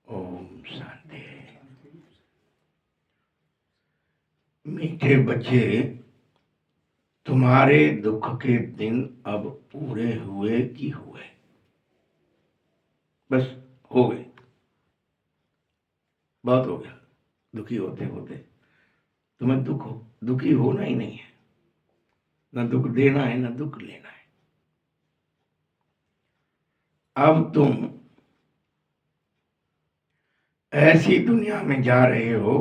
ओम शांति। मीठे बच्चे, तुम्हारे दुख के दिन अब पूरे हुए कि हुए? बस हो गए, बहुत हो गया। दुखी होते होते तुम्हें दुखी होना ही नहीं है। न दुख देना है न दुख लेना है। अब तुम ऐसी दुनिया में जा रहे हो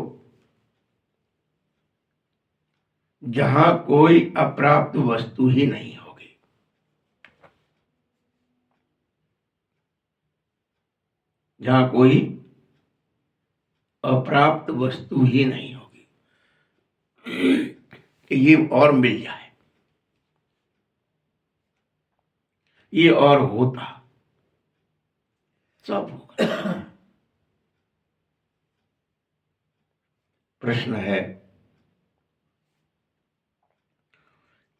जहां कोई अप्राप्त वस्तु ही नहीं होगी। जहां कोई अप्राप्त वस्तु ही नहीं होगी कि ये और मिल जाए, ये और होता, सब होगा। प्रश्न है,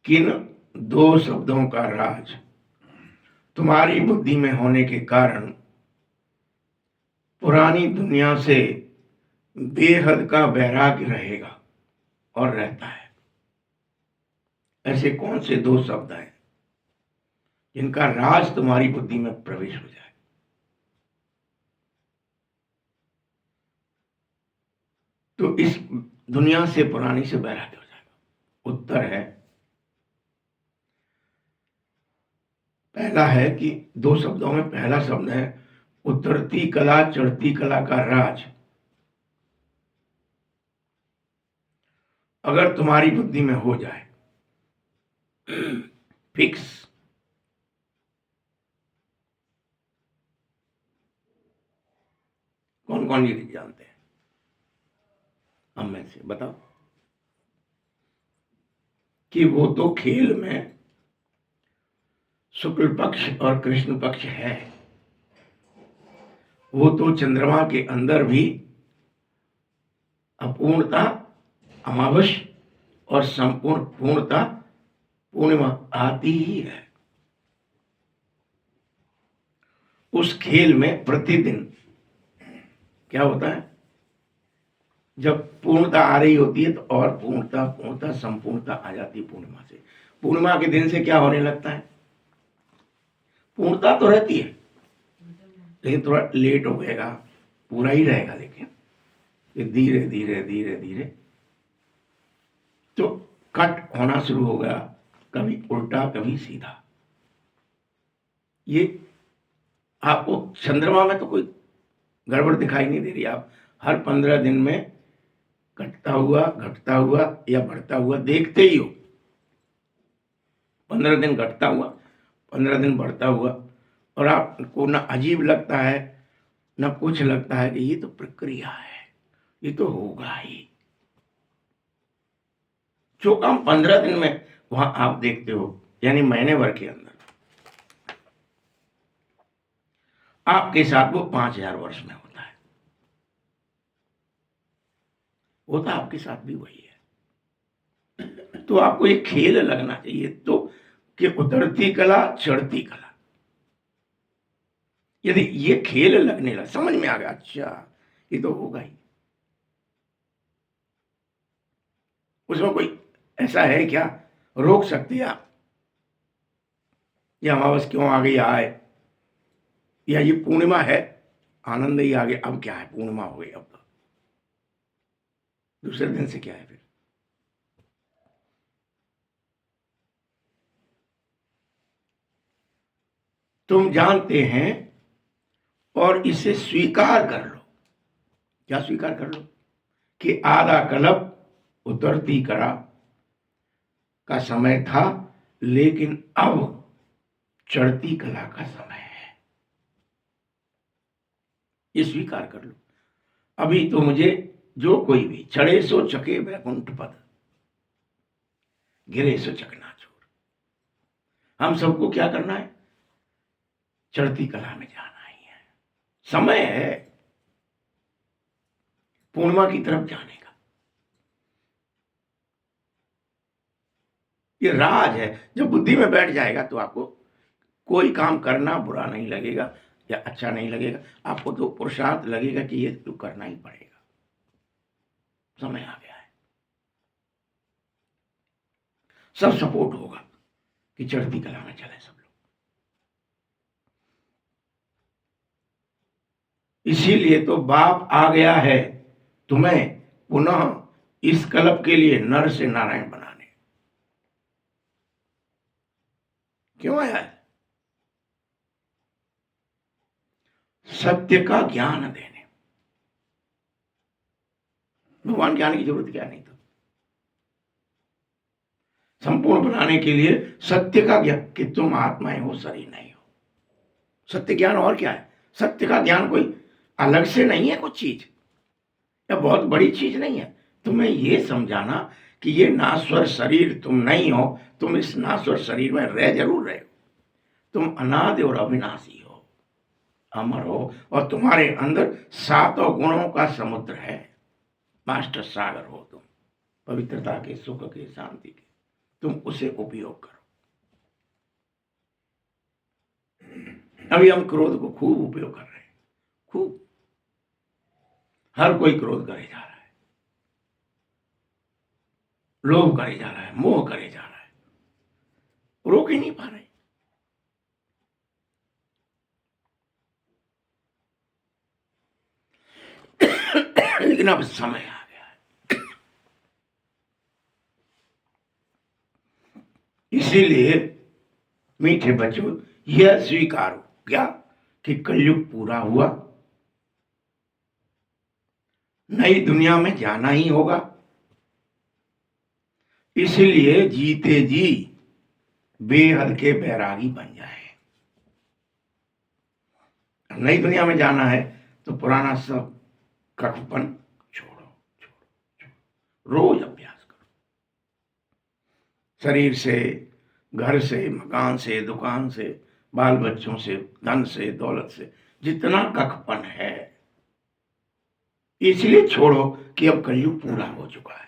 किन दो शब्दों का राज तुम्हारी बुद्धि में होने के कारण पुरानी दुनिया से बेहद का वैराग्य रहेगा और रहता है? ऐसे कौन से दो शब्द हैं जिनका राज तुम्हारी बुद्धि में प्रवेश हो जाए? तो इस दुनिया से पुरानी से वैराग्य हो जाएगा। उत्तर है, पहला है कि दो शब्दों में पहला शब्द है उतरती कला चढ़ती कला का राज अगर तुम्हारी बुद्धि में हो जाए फिक्स, कौन कौन ये जानते हैं? हम में से बताओ कि वो तो खेल में शुक्ल पक्ष और कृष्ण पक्ष है। वो तो चंद्रमा के अंदर भी अपूर्णता अमावस्या और संपूर्ण पूर्णता पूर्णिमा आती ही है। उस खेल में प्रतिदिन क्या होता है, जब पूर्णता आ रही होती है तो और पूर्णता संपूर्णता आ जाती है पूर्णिमा से। पूर्णिमा के दिन से क्या होने लगता है? पूर्णता तो रहती है लेकिन थोड़ा लेट हो गएगा, पूरा ही रहेगा, लेकिन ये धीरे धीरे धीरे धीरे तो कट होना शुरू होगा, कभी उल्टा कभी सीधा। ये आपको चंद्रमा में तो कोई गड़बड़ दिखाई नहीं दे रही। आप हर 15 दिन में घटता हुआ या बढ़ता हुआ देखते ही हो। 15 दिन घटता हुआ, 15 दिन बढ़ता हुआ, और आपको ना अजीब लगता है ना कुछ लगता है कि ये तो प्रक्रिया है, ये तो होगा ही। जो काम 15 दिन में वहां आप देखते हो, यानी महीने भर के अंदर, आपके साथ वो 5000 वर्ष में होता है। होता आपके साथ भी वही है। तो आपको ये खेल लगना चाहिए तो कि उतरती कला चढ़ती कला। यदि ये खेल लगने लगा, समझ में आ गया, अच्छा ये तो होगा ही, उसमें कोई ऐसा है क्या रोक सकते आप? ये अमावस क्यों आ गई आए, या ये पूर्णिमा है आनंद ही आ गया, अब क्या है पूर्णिमा हो गई, अब तो दूसरे दिन से क्या है? फिर तुम जानते हैं और इसे स्वीकार कर लो। क्या स्वीकार कर लो? कि आधा कल्प उतरती कला का समय था, लेकिन अब चढ़ती कला का समय है। ये स्वीकार कर लो। अभी तो मुझे जो कोई भी चढ़े सो चके वैकुंठ पद, गिरे सो चकनाचूर। हम सबको क्या करना है? चढ़ती कला में जाना ही है। समय है पूर्णिमा की तरफ जाने का। ये राज है। जब बुद्धि में बैठ जाएगा तो आपको कोई काम करना बुरा नहीं लगेगा। या अच्छा नहीं लगेगा, आपको तो पुरुषार्थ लगेगा कि ये तो करना ही पड़ेगा, समय आ गया है। सब सपोर्ट होगा कि चढ़ती कला में चले सब लोग। इसीलिए तो बाप आ गया है तुम्हें पुनः इस कल्प के लिए नर से नारायण बनाने। क्यों आया है? सत्य का ज्ञान देने। भगवान ज्ञान की जरूरत क्या नहीं, तो संपूर्ण बनाने के लिए सत्य का ज्ञान कि तुम आत्माएं हो, शरीर नहीं हो। सत्य ज्ञान और क्या है? सत्य का ज्ञान कोई अलग से नहीं है, कुछ चीज या बहुत बड़ी चीज नहीं है। तुम्हें यह समझाना कि ये नाश्वर शरीर तुम नहीं हो, तुम इस नाश्वर शरीर में रह जरूर रहे हो, तुम अनादि और अविनाशी हो, अमर हो, और तुम्हारे अंदर सातों गुणों का समुद्र है, मास्टर सागर हो तुम, पवित्रता के, सुख के, शांति के, तुम उसे उपयोग करो। अभी हम क्रोध को खूब उपयोग कर रहे हैं, खूब, हर कोई क्रोध करे जा रहा है, लोभ करे जा रहा है, मोह करे जा रहा है, रोक ही नहीं पा रहे। लेकिन अब समय आ गया है, इसीलिए मीठे बच्चों यह स्वीकारो क्या कि कलयुग पूरा हुआ, नई दुनिया में जाना ही होगा। इसलिए जीते जी बेहद के बैरागी बन जाए। नई दुनिया में जाना है तो पुराना सब कठपन छोड़ो, रोज अभ्यास करो। शरीर से, घर से, मकान से, दुकान से, बाल बच्चों से, धन से, दौलत से, जितना कखपन है, इसलिए छोड़ो कि अब कलयुग पूरा हो चुका है।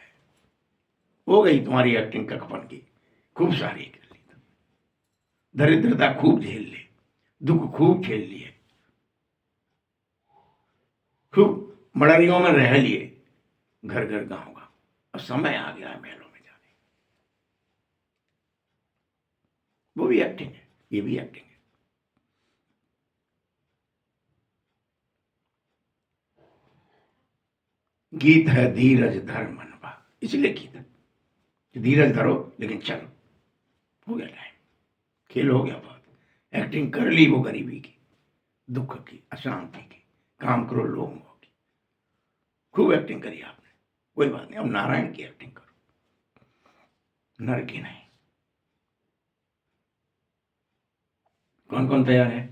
हो गई तुम्हारी एक्टिंग कखपन की, खूब सारी कर ली, दरिद्रता खूब झेल ली, दुख खूब झेल लिए, खूब मड़रियों में रह लिए, घर घर गांव गांव। अब समय आ गया है महलों में जाने। वो भी एक्टिंग है, ये भी एक्टिंग है। गीत है धीरज धर मनवा, इसलिए गीत है कि धीरज धरो, लेकिन चलो, हो गया टाइम, खेल हो गया बहुत, एक्टिंग कर ली वो गरीबी की, दुख की, अशांति की, काम करो लोगों की, खूब एक्टिंग करी आपने, कोई बात नहीं, अब नारायण की एक्टिंग करो, नर की नहीं। कौन कौन तैयार है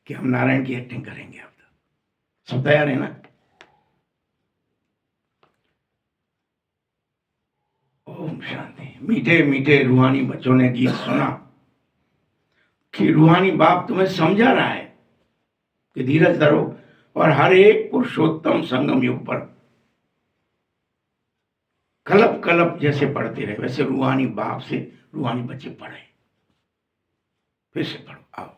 कि हम नारायण की एक्टिंग करेंगे? अब तो सब तैयार है ना? ओम शांति। मीठे मीठे रूहानी बच्चों ने गीत सुना कि रूहानी बाप तुम्हें समझा रहा है कि धीरज धरो, और हर एक पुरुषोत्तम संगम युग पर कलप कलप जैसे पढ़ते रहे, वैसे रूहानी बाप से रूहानी बच्चे पढ़े। फिर से पढ़ो, आओ,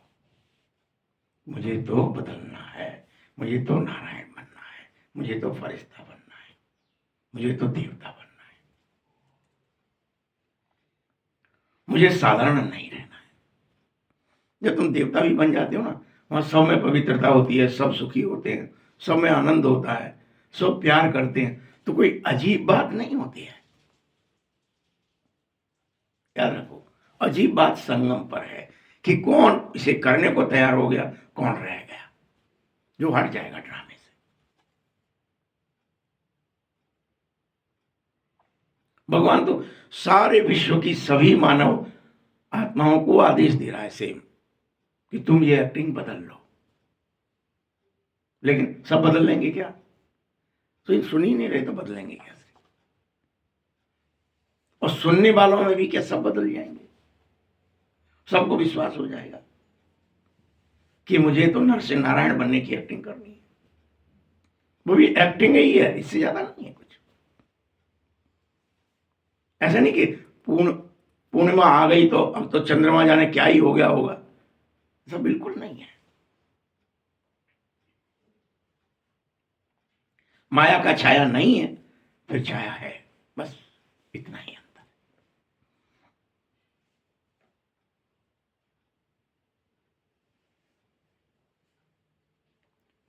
मुझे तो बदलना है, मुझे तो नारायण बनना है, मुझे तो फरिश्ता बनना है, मुझे तो देवता बनना है, मुझे साधारण नहीं रहना है। जब तुम देवता भी बन जाते हो ना, वहां सब में पवित्रता होती है, सब सुखी होते हैं, सब में आनंद होता है, सब प्यार करते हैं, तो कोई अजीब बात नहीं होती है। याद रखो, अजीब बात संगम पर है कि कौन इसे करने को तैयार हो गया, कौन रह गया, जो हट जाएगा ड्रामे से। भगवान तो सारे विश्व की सभी मानव आत्माओं को आदेश दे रहा है सेम, कि तुम ये एक्टिंग बदल लो। लेकिन सब बदल लेंगे क्या? तो ये सुन ही नहीं रहे तो बदलेंगे कैसे? और सुनने वालों में भी क्या सब बदल जाएंगे? सबको विश्वास हो जाएगा कि मुझे तो नर से नारायण बनने की एक्टिंग करनी है। वो भी एक्टिंग ही है, इससे ज्यादा नहीं है कुछ। ऐसा नहीं कि पूर्णिमा आ गई तो अब तो चंद्रमा जाने क्या ही हो गया होगा, ऐसा बिल्कुल नहीं है। माया का छाया नहीं है फिर छाया है, बस इतना ही अंतर।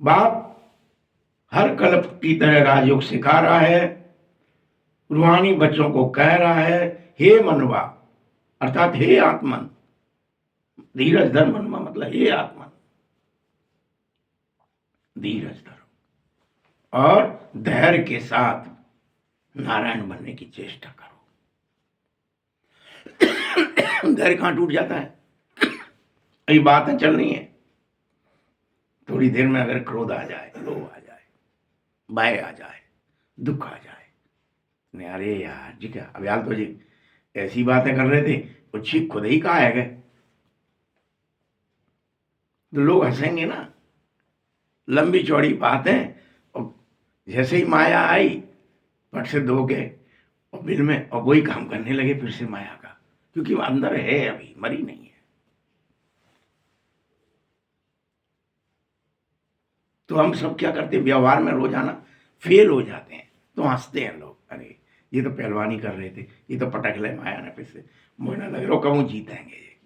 बाप हर कल्प की तरह राजयोग सिखा रहा है, रूहानी बच्चों को कह रहा है, हे मनवा अर्थात हे आत्मन, धीरज धर मनवा मतलब हे आत्मन, धीरज धरो और धैर्य के साथ नारायण बनने की चेष्टा करो। धैर्य कहां टूट जाता है, ये बातें चल रही हैं, थोड़ी देर में अगर क्रोध आ जाए, लोभ आ जाए, भय आ जाए, दुख आ जाए, नहीं अरे यार जी क्या अभियाल तो जी ऐसी बातें कर रहे थे, वो ठीक खुद ही कहा है गए, तो लोग हंसेंगे ना, लंबी चौड़ी बातें, और जैसे ही माया आई पट से धो के और बिल में और वही काम करने लगे फिर से माया का, क्योंकि वो अंदर है, अभी मरी नहीं है। तो हम सब क्या करते हैं, व्यवहार में रोजाना फेल हो जाते हैं, तो हंसते हैं लोग, अरे ये तो पहलवानी कर रहे थे, ये तो पटक ले माया ने फिर से, मुझे ना लग रहा कब जीतेंगे ये,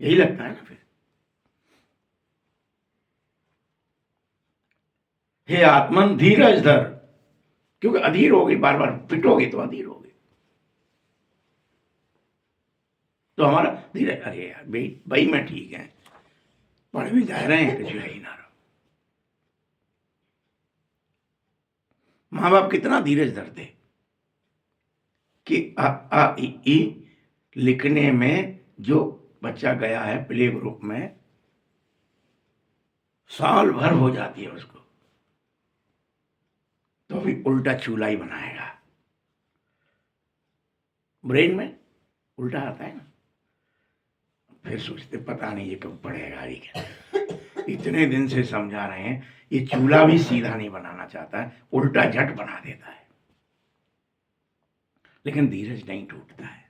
यही लगता है ना फिर। हे आत्मन धीरज धर, क्योंकि अधीर हो गई, बार बार पिटोगे तो अधीर हो गई, तो हमारा धीरज, अरे यार भाई मैं ठीक है, पढ़ भी जा रहे हैं, कुछ है ही ना रहो। माँ बाप कितना धीरज धरते कि आ आ ई लिखने में जो बच्चा गया है प्ले ग्रुप में, साल भर हो जाती है उसको, तो भी उल्टा चूल्हा ही बनाएगा, ब्रेन में उल्टा आता है ना, फिर सोचते पता नहीं ये कब पढ़ेगा ये क्या। इतने दिन से समझा रहे हैं, ये चूल्हा भी सीधा नहीं बनाना चाहता है, उल्टा झट बना देता है, लेकिन धीरज नहीं टूटता है,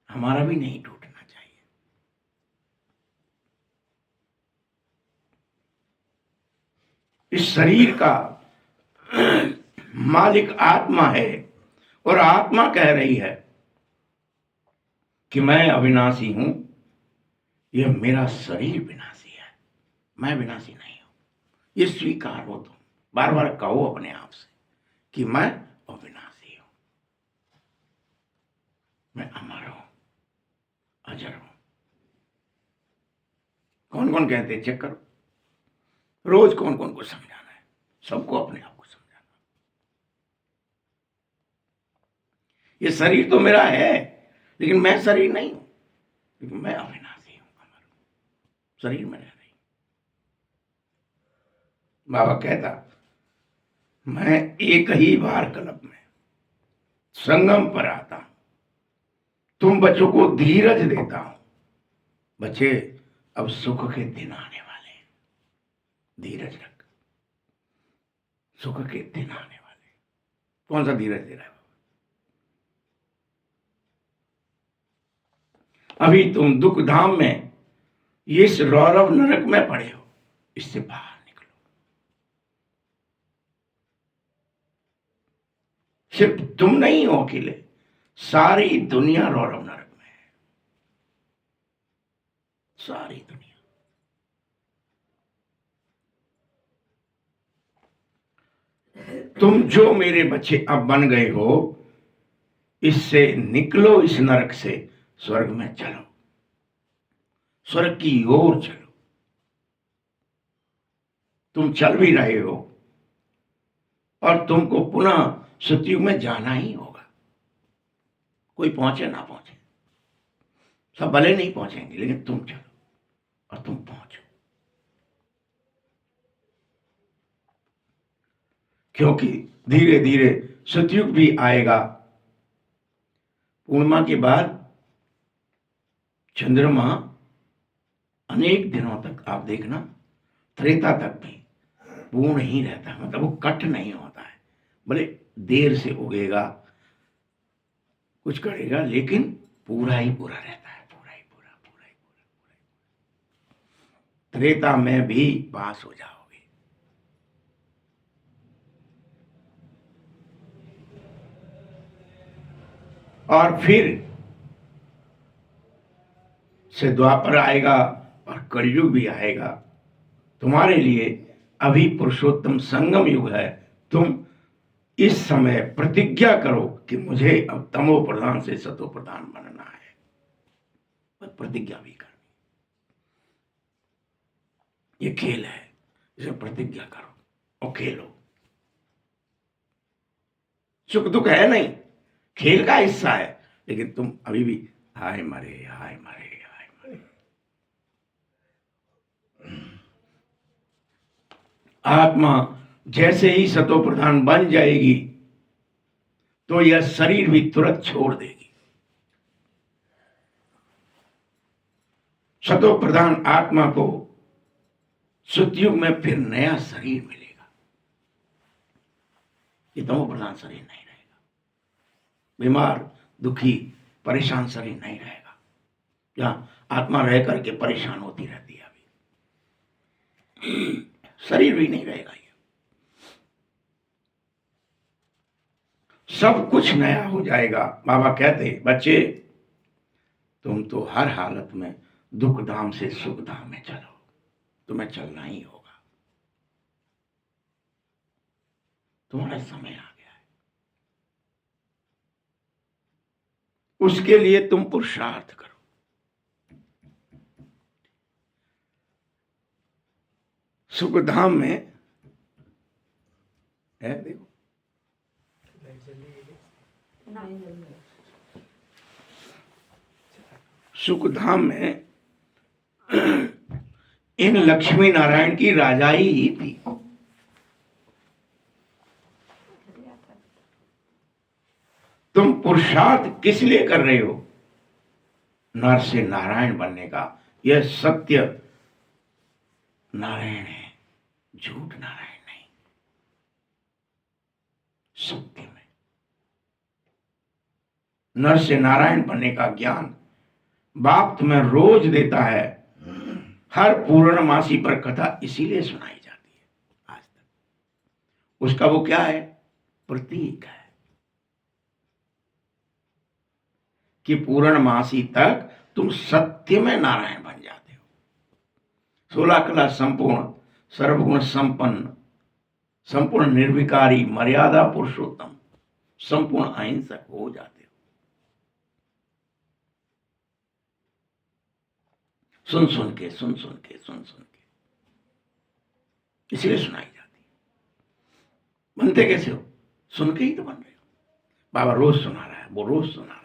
हमारा भी नहीं टूटना चाहिए। इस शरीर का मालिक आत्मा है, और आत्मा कह रही है कि मैं अविनाशी हूं, यह मेरा शरीर विनाशी है, मैं विनाशी नहीं हूं, ये स्वीकार हो, तुम बार बार कहो अपने आप से कि मैं अविनाशी हूं, मैं अमर हूं, अजर हूं। कौन कौन कहते हैं, चेक करो, रोज कौन कौन को समझाना है, सबको अपने आप को समझाना। ये शरीर तो मेरा है, लेकिन मैं शरीर नहीं हूं, लेकिन मैं अविनाशी हूं, अमर हूं, शरीर में रह रही। बाबा कहता, मैं एक ही बार कल्प में संगम पर आता हूं, तुम बच्चों को धीरज देता हूं, बच्चे अब सुख के दिन आने वाले हैं, धीरज रख, सुख के दिन आने वाले। कौन सा धीरज दे रहा है? अभी तुम दुख धाम में इस रौरव नरक में पड़े हो, इससे बाहर निकलो। सिर्फ तुम नहीं हो अकेले, सारी दुनिया रौरव नरक में है, सारी दुनिया। तुम जो मेरे बच्चे अब बन गए हो, इससे निकलो, इस नरक से स्वर्ग में चलो, स्वर्ग की ओर चलो। तुम चल भी रहे हो, और तुमको पुनः सतयुग में जाना ही होगा, कोई पहुंचे ना पहुंचे, सब भले नहीं पहुंचेंगे, लेकिन तुम चलो और तुम पहुंचो, क्योंकि धीरे धीरे सतयुग भी आएगा। पूर्णिमा के बाद चंद्रमा अनेक दिनों तक आप देखना, त्रेता तक भी पूर्ण ही रहता है, मतलब वो कट नहीं होता है, भले देर से उगेगा, कुछ करेगा, लेकिन पूरा ही पूरा रहता है, पूरा ही पूरा, पूरा ही पूरा, त्रेता में भी पास हो जाओगे, और फिर से द्वापर आएगा और कलयुग भी आएगा। तुम्हारे लिए अभी पुरुषोत्तम संगम युग है। तुम इस समय प्रतिज्ञा करो कि मुझे अब तमो प्रधान से सतो प्रधान बनना है। पर प्रतिज्ञा भी करनी, ये खेल है, इसे प्रतिज्ञा करो और खेलो। सुख दुख है नहीं, खेल का हिस्सा है, लेकिन तुम अभी भी हाय मरे हाय मरे हाय मरे। आत्मा जैसे ही सतो प्रधान बन जाएगी तो यह शरीर भी तुरंत छोड़ देगी। सतो प्रधान आत्मा को सतयुग में फिर नया शरीर मिलेगा। ये तमो प्रधान शरीर नहीं रहेगा, बीमार दुखी परेशान शरीर नहीं रहेगा, जहां आत्मा रह करके परेशान होती रहती है। अभी शरीर भी नहीं रहेगा, ये सब कुछ नया हो जाएगा। बाबा कहते बच्चे तुम तो हर हालत में दुख धाम से सुख धाम में चलो, तुम्हें चलना ही होगा, तुम्हारा समय आ गया है। उसके लिए तुम पुरुषार्थ करो। सुख धाम में है, देखो सुख धाम में इन लक्ष्मी नारायण की राजाई ही थी। तुम पुरुषार्थ किस लिए कर रहे हो? नर से नारायण बनने का। यह सत्य नारायण है, झूठ नारायण नहीं। सत्य में नर से नारायण बनने का ज्ञान बाप तुम्हें रोज देता है। हर पूर्णमासी पर कथा इसीलिए सुनाई जाती है आज तक। उसका वो क्या है? प्रतीक है कि पूर्णमासी तक तुम सत्य में नारायण बन जाते हो। 16 कला संपूर्ण, सर्वगुण संपन्न, संपूर्ण निर्विकारी, मर्यादा पुरुषोत्तम, संपूर्ण अहिंसक हो जाते हो। सुन सुन के सुन सुन के सुन सुन के इसलिए सुनाई जाती। बनते कैसे हो? सुन के ही तो बन रहे हो। बाबा रोज सुना रहा है, वो रोज सुना रहा है।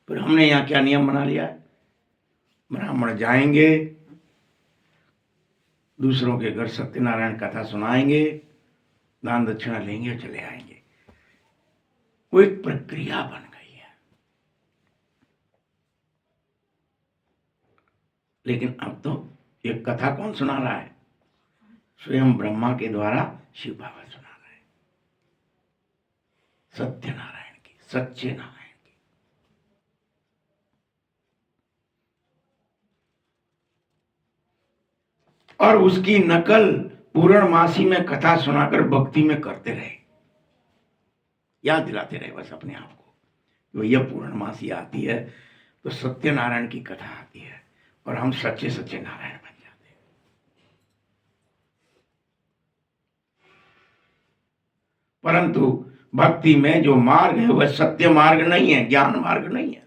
फिर हमने यहां क्या नियम बना लिया है? ब्राह्मण जाएंगे, दूसरों के घर सत्यनारायण कथा सुनाएंगे, दान दक्षिणा लेंगे और चले आएंगे। वो एक प्रक्रिया बन गई है। लेकिन अब तो ये कथा कौन सुना रहा है? स्वयं ब्रह्मा के द्वारा शिव बाबा सुना रहे हैं, सत्यनारायण की, सच्चे नारायण की। और उसकी नकल पूर्णमासी में कथा सुनाकर भक्ति में करते रहे, याद दिलाते रहे बस अपने आप को। भैया पूर्णमासी आती है तो सत्यनारायण की कथा आती है और हम सच्चे सच्चे नारायण बन जाते हैं। परंतु भक्ति में जो मार्ग है वह सत्य मार्ग नहीं है, ज्ञान मार्ग नहीं है।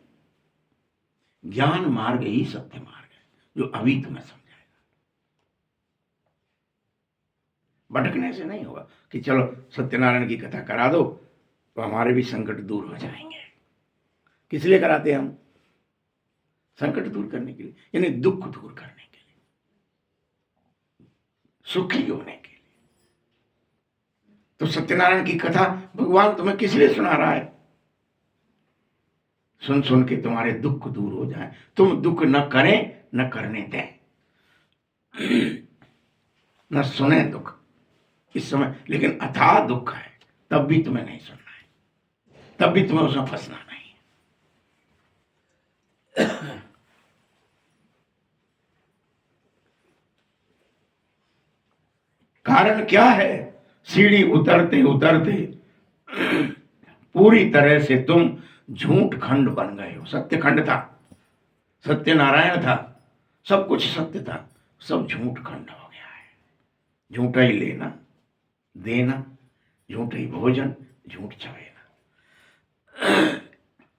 ज्ञान मार्ग ही सत्य मार्ग है, जो अभी तुम्हें समझाएगा। भटकने से नहीं होगा कि चलो सत्यनारायण की कथा करा दो तो हमारे भी संकट दूर हो जाएंगे। किस लिए कराते हैं हम? संकट दूर करने के लिए, यानी दुख दूर करने के लिए, सुखी होने के लिए। तो सत्यनारायण की कथा भगवान तुम्हें किस लिए सुना रहा है? सुन सुन के तुम्हारे दुख दूर हो जाए, तुम दुख न करें न करने दें, न सुने दुख इस समय। लेकिन अथाह दुख है, तब भी तुम्हें नहीं सुनना है, तब भी तुम्हें उसमें फंसना नहीं है। कारण क्या है? सीढ़ी उतरते उतरते पूरी तरह से तुम झूठ खंड बन गए हो। सत्य खंड था, सत्य नारायण था, सब कुछ सत्य था, सब झूठ खंड हो गया है। झूठा ही लेना देना, झूठ ही भोजन, झूठ चवेना,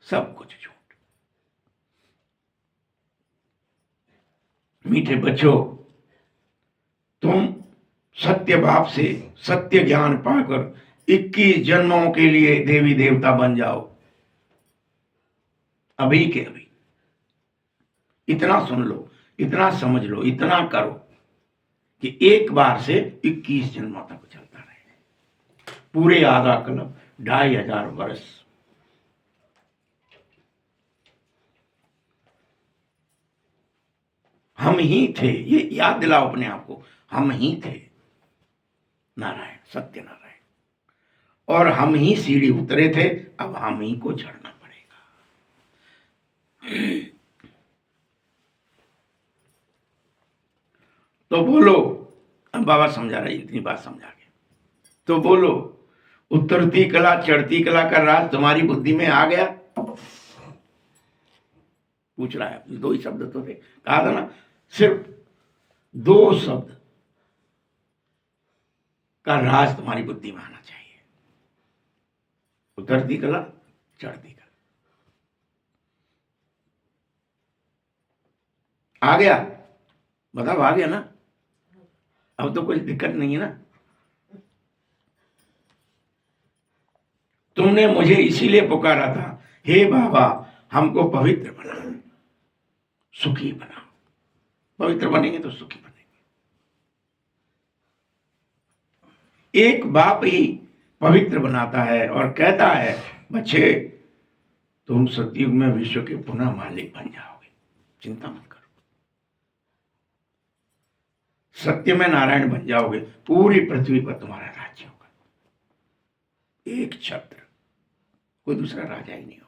सब कुछ झूठ। मीठे बच्चों, तुम सत्य भाव से सत्य ज्ञान पाकर 21 जन्मों के लिए देवी देवता बन जाओ, अभी के अभी। इतना सुन लो, इतना समझ लो, इतना करो कि एक बार से 21 जन्मों तक चलता रहे, पूरे आधा कल्प, 2500 वर्ष। हम ही थे, ये याद दिलाओ अपने आप को, हम ही थे नारायण, सत्य नारायण, और हम ही सीढ़ी उतरे थे, अब हम ही को चढ़ना पड़ेगा। तो बोलो, अब बाबा समझा रहे, इतनी बात समझा के, तो बोलो, उतरती कला चढ़ती कला का राज तुम्हारी बुद्धि में आ गया? पूछ रहा है। 2 ही शब्द तो थे, कहा था ना, सिर्फ 2 शब्द का राज तुम्हारी बुद्धि में आना चाहिए, उतरती कला चढ़ती कला। आ गया? बताओ, आ गया ना? अब तो कोई दिक्कत नहीं है ना? तुमने मुझे इसीलिए पुकारा था, हे बाबा हमको पवित्र बनाओ, सुखी बनाओ। पवित्र बनेंगे तो सुखी बनेंगे। एक बाप ही पवित्र बनाता है और कहता है, बच्चे तुम सतयुग में विश्व के पुनः मालिक बन जाओगे, चिंता मत करो। सत्य में नारायण बन जाओगे, पूरी पृथ्वी पर तुम्हारा राज्य होगा, एक छत्र, कोई दूसरा राजा ही नहीं होगा।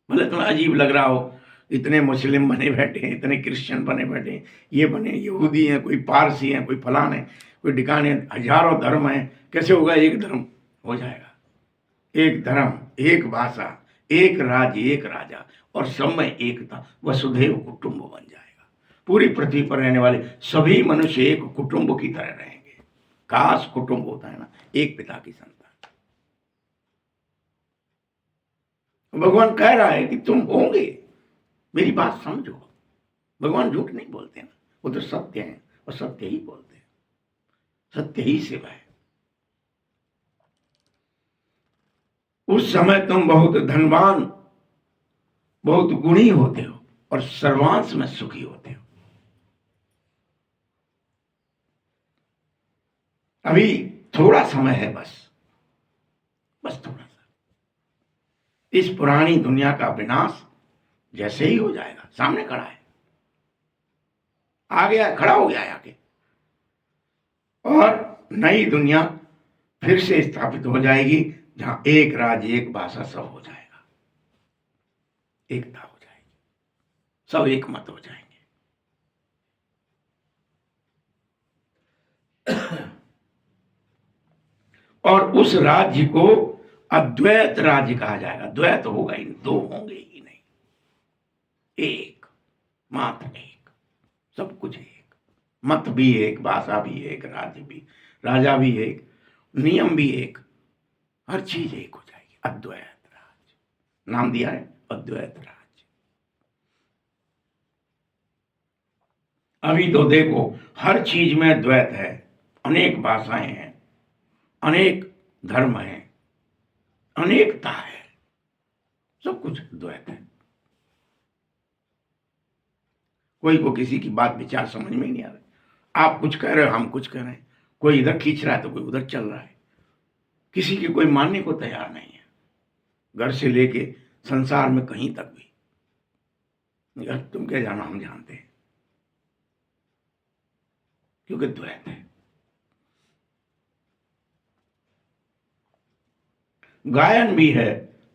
भले तुम्हें अजीब लग रहा हो, इतने मुस्लिम बने बैठे हैं, इतने क्रिश्चियन बने बैठे हैं, ये बने यहूदी हैं, कोई पारसी हैं, कोई फलान है, कोई ठिकाने, हजारों धर्म हैं, कैसे होगा? एक धर्म हो जाएगा, एक धर्म, एक भाषा, एक राज्य, एक राजा, और सब में एकता, वसुधैव कुटुंब बन जाएगा। पूरी पृथ्वी पर रहने वाले सभी मनुष्य एक कुटुंब की तरह रहेंगे। खास कुटुंब होता है ना, एक पिता की संतान। भगवान कह रहा है कि तुम होंगे, मेरी बात समझो। भगवान झूठ नहीं बोलते ना, वो तो सत्य है और सत्य ही बोलते हैं, सत्य ही सेवा है। उस समय तुम बहुत धनवान, बहुत गुणी होते हो और सर्वांश में सुखी होते हो। अभी थोड़ा समय है, बस थोड़ा सा। इस पुरानी दुनिया का विनाश जैसे ही हो जाएगा, सामने खड़ा है, आ गया, खड़ा हो गया है आके, और नई दुनिया फिर से स्थापित हो जाएगी, जहां एक राज्य, एक भाषा, सब हो जाएगा, एकता हो जाएगी, सब एक मत हो जाएंगे। और उस राज्य को अद्वैत राज्य कहा जाएगा। द्वैत होगा ही, 2 होंगे ही नहीं, एक, मात्र एक, सब कुछ एक, मत भी एक, भाषा भी एक, राज्य भी, राजा भी एक, नियम भी एक, हर चीज एक हो जाएगी। अद्वैत राज्य नाम दिया है, अद्वैत राज्य। अभी तो देखो, हर चीज में द्वैत है, अनेक भाषाएं हैं, अनेक धर्म है, अनेकता है, सब कुछ द्वैत है। कोई को किसी की बात विचार समझ में ही नहीं आ रहा, आप कुछ कह रहे हो, हम कुछ कह रहे हैं, कोई इधर खींच रहा है तो कोई उधर चल रहा है, किसी की कोई मानने को तैयार नहीं है, घर से लेके संसार में कहीं तक भी। तुम क्या जाना, हम जानते हैं, क्योंकि द्वैत है। गायन भी है,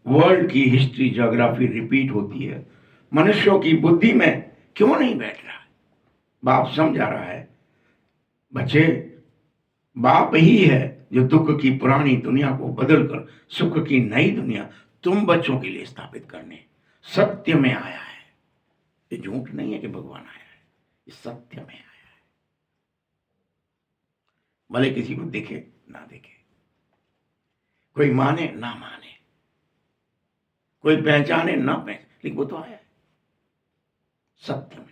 वर्ल्ड की हिस्ट्री ज्योग्राफी रिपीट होती है, मनुष्यों की बुद्धि में क्यों नहीं बैठ रहा है? बाप समझा रहा है, बच्चे बाप ही है जो दुख की पुरानी दुनिया को बदलकर सुख की नई दुनिया तुम बच्चों के लिए स्थापित करने सत्य में आया है। ये झूठ नहीं है कि भगवान आया है, ये सत्य में आया है। भले किसी को दिखे ना दिखे, कोई माने ना माने, कोई पहचाने ना पहचाने, लेकिन वो तो आया है सत्य में।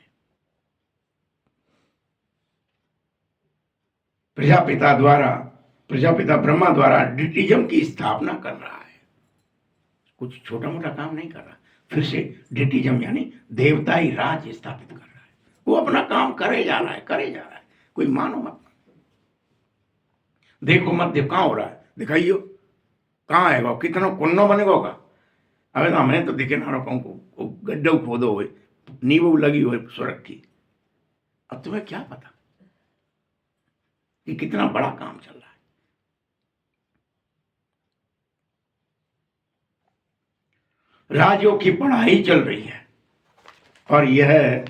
प्रजापिता ब्रह्मा द्वारा डिटिज्म की स्थापना कर रहा है। कुछ छोटा मोटा काम नहीं कर रहा, फिर से डिटिज्म यानी देवताई राज स्थापित कर रहा है। वो अपना काम करे जा रहा है, करे जा रहा है। कोई मानो मत, देखो मत, देखो कहाँ हो रहा है, दिखाइयो कहाँ है, कितना कुन्नो बनेगा होगा। अब हमने तो देखे ना को गड्ढा खोदो हुए, नींबू लगी हुई सुरख की। अब तुम्हें क्या पता कि कितना बड़ा काम चल रहा है। राजयोग की पढ़ाई चल रही है और यह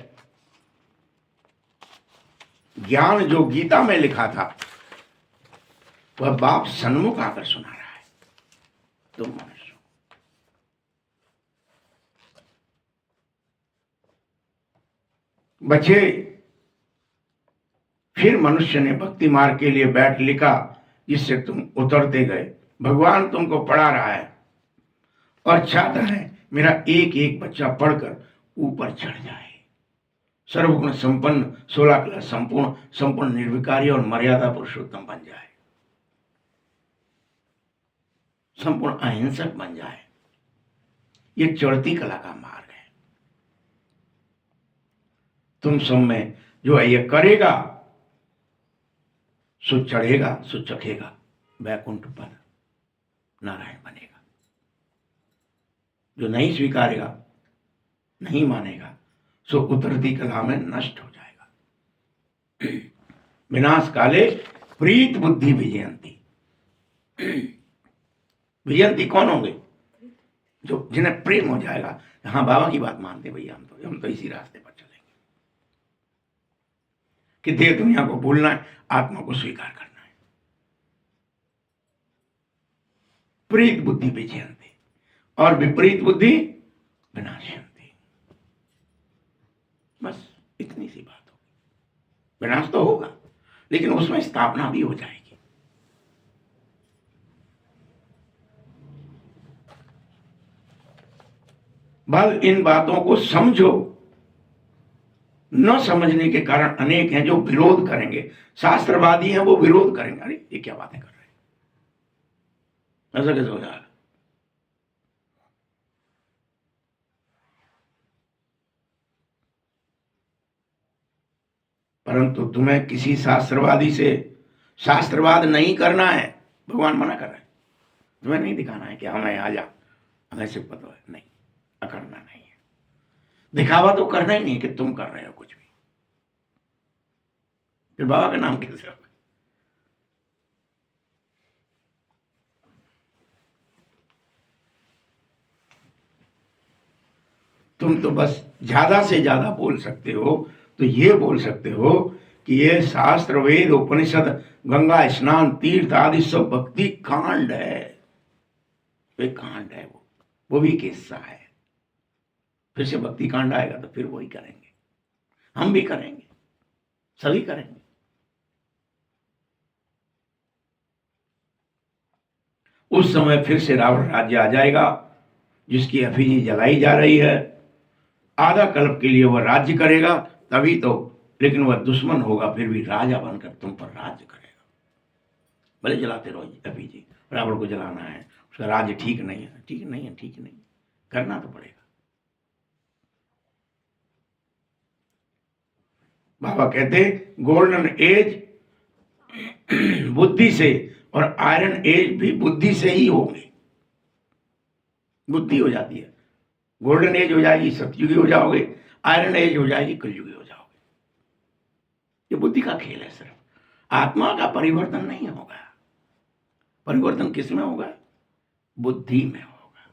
ज्ञान जो गीता में लिखा था वह बाप सन्मुख आकर सुना रहा है। तुम मनुष्य बच्चे, फिर मनुष्य ने भक्ति मार्ग के लिए बैठ लिखा जिससे तुम उतरते गए। भगवान तुमको पढ़ा रहा है और चाहता है मेरा एक एक बच्चा पढ़कर ऊपर चढ़ जाए, सर्वगुण संपन्न, 16 कला संपूर्ण निर्विकारी और मर्यादा पुरुषोत्तम बन जाए, संपूर्ण अहिंसक बन जाए। ये चढ़ती कला का मार्ग है। तुम सब में जो है ये करेगा सो चढ़ेगा, सो चखेगा, वैकुंठ पर नारायण बनेगा। जो नहीं स्वीकारेगा, नहीं मानेगा, सो उतरती कला में नष्ट हो जाएगा। विनाश काले प्रीत बुद्धि विजयंती। विजयंती कौन होंगे? जो जिन्हें प्रेम हो जाएगा, हाँ बाबा की बात मानते भैया, हम तो इसी रास्ते पर चलेंगे कि देह दुनिया को भूलना है, आत्मा को स्वीकार करना है। प्रीत बुद्धि विजयंती और विपरीत बुद्धि विनाशयंती। बस इतनी सी बात होगी। विनाश तो होगा लेकिन उसमें स्थापना भी हो जाएगी। बल इन बातों को समझो। न समझने के कारण अनेक हैं जो विरोध करेंगे। शास्त्रवादी हैं, वो विरोध करेंगे, अरे ये क्या बातें कर रहे हैं, ऐसा कैसे हो जाएगा। परंतु तुम्हें किसी शास्त्रवादी से शास्त्रवाद नहीं करना है। भगवान मना कर रहे हैं, तुम्हें नहीं दिखाना है कि हमें आ जा, हमें सिर्फ पता है, नहीं, करना नहीं है। दिखावा तो करना ही नहीं कि तुम कर रहे हो कुछ भी। फिर बाबा का नाम कैसे होगा? तुम तो बस ज्यादा से ज्यादा बोल सकते हो, तो ये बोल सकते हो कि ये शास्त्र, वेद, उपनिषद, गंगा स्नान, तीर्थ आदि सब भक्ति कांड है। वे कांड है, वो भी किस्सा है। फिर से भक्ति कांड आएगा तो फिर वही करेंगे, हम भी करेंगे, सभी करेंगे। उस समय फिर से रावण राज्य आ जाएगा जिसकी एफिजी जलाई जा रही है। आधा कल्प के लिए वह राज्य करेगा तभी तो, लेकिन वह दुश्मन होगा फिर भी राजा बनकर तुम पर राज्य करेगा। भले जलाते रहो एफिजी, रावण को जलाना है, उसका राज्य ठीक नहीं है, ठीक नहीं है, ठीक नहीं, करना तो पड़ेगा। बाबा कहते गोल्डन एज बुद्धि से और आयरन एज भी बुद्धि से ही होंगे। बुद्धि हो जाती है, गोल्डन एज हो जाएगी, सतयुगी हो जाओगे, आयरन एज हो जाएगी, कलयुगी हो जाओगे। ये बुद्धि का खेल है सिर्फ। आत्मा का परिवर्तन नहीं होगा। परिवर्तन किस में होगा? बुद्धि में होगा।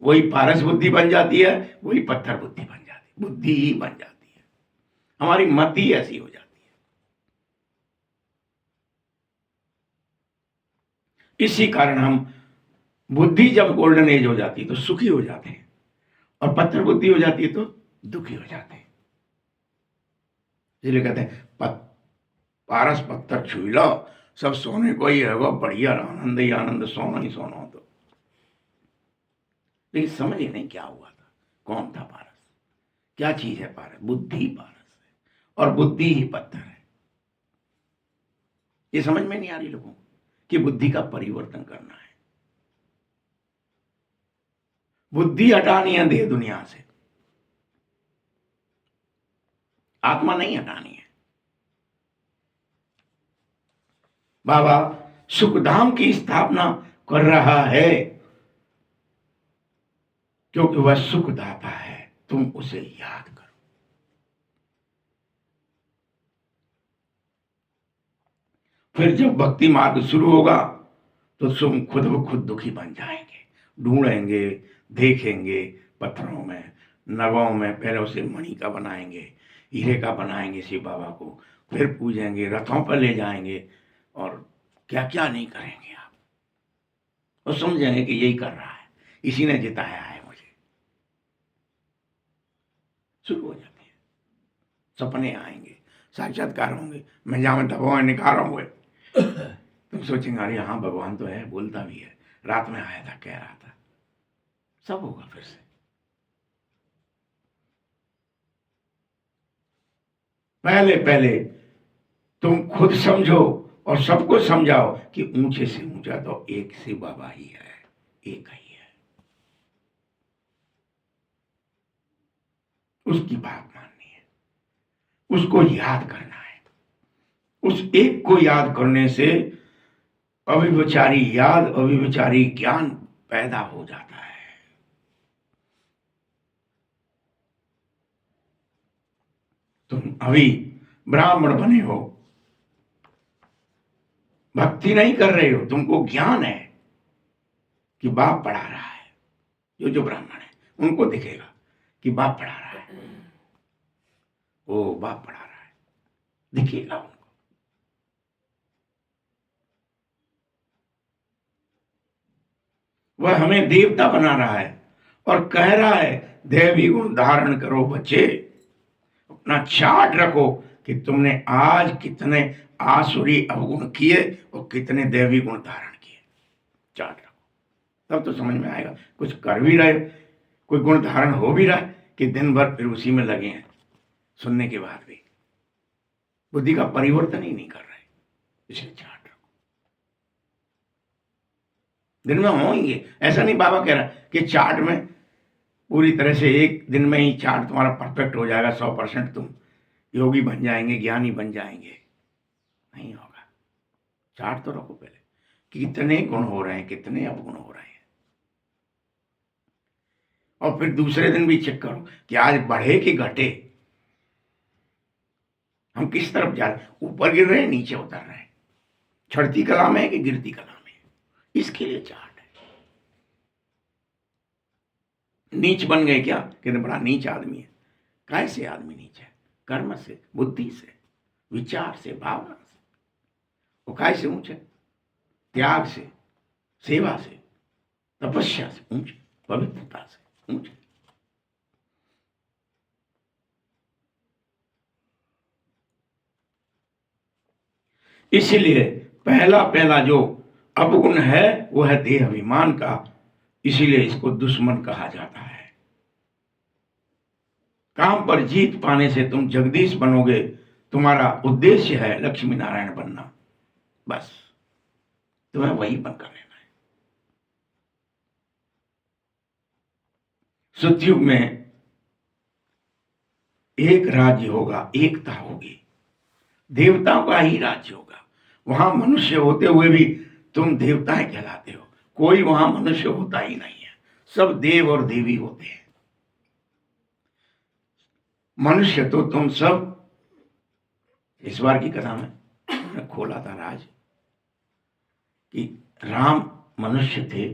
वही पारस बुद्धि बन जाती है, वही पत्थर बुद्धि बन जाती है, बुद्धि ही बन जाती है। हमारी मति ऐसी हो जाती है। इसी कारण हम बुद्धि जब गोल्डन एज हो जाती है तो सुखी हो जाते हैं, और पत्थर बुद्धि हो जाती है तो दुखी हो जाते हैं। इसलिए कहते हैं पारस पत्थर छुई लो, सब सोने को ही है, वो बढ़िया आनंद ही आनंद, सोना ही सोना हो। तो लेकिन समझ ही नहीं क्या हुआ था, कौन था पारस, क्या चीज है पारस? बुद्धि पारस है और बुद्धि ही पत्थर है। ये समझ में नहीं आ रही लोगों को कि बुद्धि का परिवर्तन करना है, बुद्धि हटानी है देह दुनिया से, आत्मा नहीं हटानी है। बाबा सुखधाम की स्थापना कर रहा है क्योंकि वह सुखदाता है, तुम उसे याद करो। फिर जब भक्ति मार्ग शुरू होगा तो तुम खुद ब खुद दुखी बन जाएंगे, ढूंढेंगे, देखेंगे, पत्थरों में, नगों में, पैरों से मणि का बनाएंगे, हीरे का बनाएंगे शिव बाबा को, फिर पूजेंगे, रथों पर ले जाएंगे, और क्या क्या नहीं करेंगे आप, और समझेंगे कि यही कर रहा है, इसी ने जिताया है मुझे। शुरू हो जाते हैं, सपने आएंगे, साक्षात्कार होंगे, मैं जहां दबाव निकाल रहा हूँ तुम सोचेंगे अरे हाँ भगवान तो है, बोलता भी है, रात में आया था, कह रहा था, सब होगा फिर से। पहले पहले तुम खुद समझो और सबको समझाओ कि ऊंचे से ऊंचा तो एक शिव बाबा ही है, एक ही है, उसकी बात माननी है, उसको याद करना है। उस एक को याद करने से अविचारी याद, अविचारी ज्ञान पैदा हो जाता है। तुम अभी ब्राह्मण बने हो, भक्ति नहीं कर रहे हो, तुमको ज्ञान है कि बाप पढ़ा रहा है, जो ब्राह्मण है उनको दिखेगा कि बाप पढ़ा रहा है, ओ बाप पढ़ा रहा है, दिखेगा उनको। वह हमें देवता बना रहा है और कह रहा है देवी गुण धारण करो बच्चे, अपना चार्ट रखो कि तुमने आज कितने आसुरी अवगुण किए और कितने देवी गुण धारण किए, चार्ट रखो, तब तो समझ में आएगा। कुछ कर भी रहे, कोई गुण धारण हो भी रहा है कि दिन भर फिर उसी में लगे हैं, सुनने के बाद भी बुद्धि का परिवर्तन ही नहीं कर रहे, इसलिए चार्ट रखो। दिन में होंगे, ऐसा नहीं बाबा कह रहा कि चार्ट में पूरी तरह से एक दिन में ही चार्ट तुम्हारा परफेक्ट हो जाएगा, 100% तुम योगी बन जाएंगे, ज्ञानी बन जाएंगे, नहीं होगा। चार्ट तो रखो पहले कि कितने गुण हो रहे हैं, कितने अवगुण हो रहे हैं, और फिर दूसरे दिन भी चेक करो कि आज बढ़े कि घटे, हम किस तरफ जा रहे हैं, ऊपर गिर रहे हैं, नीचे उतर रहे हैं, चढ़ती कला में है कि गिरती कला में, इसके लिए चार्ट है। नीच बन गए क्या, कहते बड़ा नीच आदमी है, कैसे आदमी नीच है? कर्म से, बुद्धि से, विचार से, भावना से। वो कैसे ऊंचे? त्याग से, सेवा से, तपस्या से ऊंचे, पवित्रता से ऊंचे। इसीलिए पहला पहला जो अवगुण है वो है देह अभिमान का, इसीलिए इसको दुश्मन कहा जाता है। काम पर जीत पाने से तुम जगदीश बनोगे, तुम्हारा उद्देश्य है लक्ष्मी नारायण बनना, बस तुम्हें वही बनकर रहना है। सतयुग में एक राज्य होगा, एकता होगी, देवताओं का ही राज्य होगा। वहां मनुष्य होते हुए भी तुम देवताएं कहलाते हो, कोई वहां मनुष्य होता ही नहीं है, सब देव और देवी होते हैं। मनुष्य तो तुम सब, इस बार की कथा में खोला था राज कि राम मनुष्य थे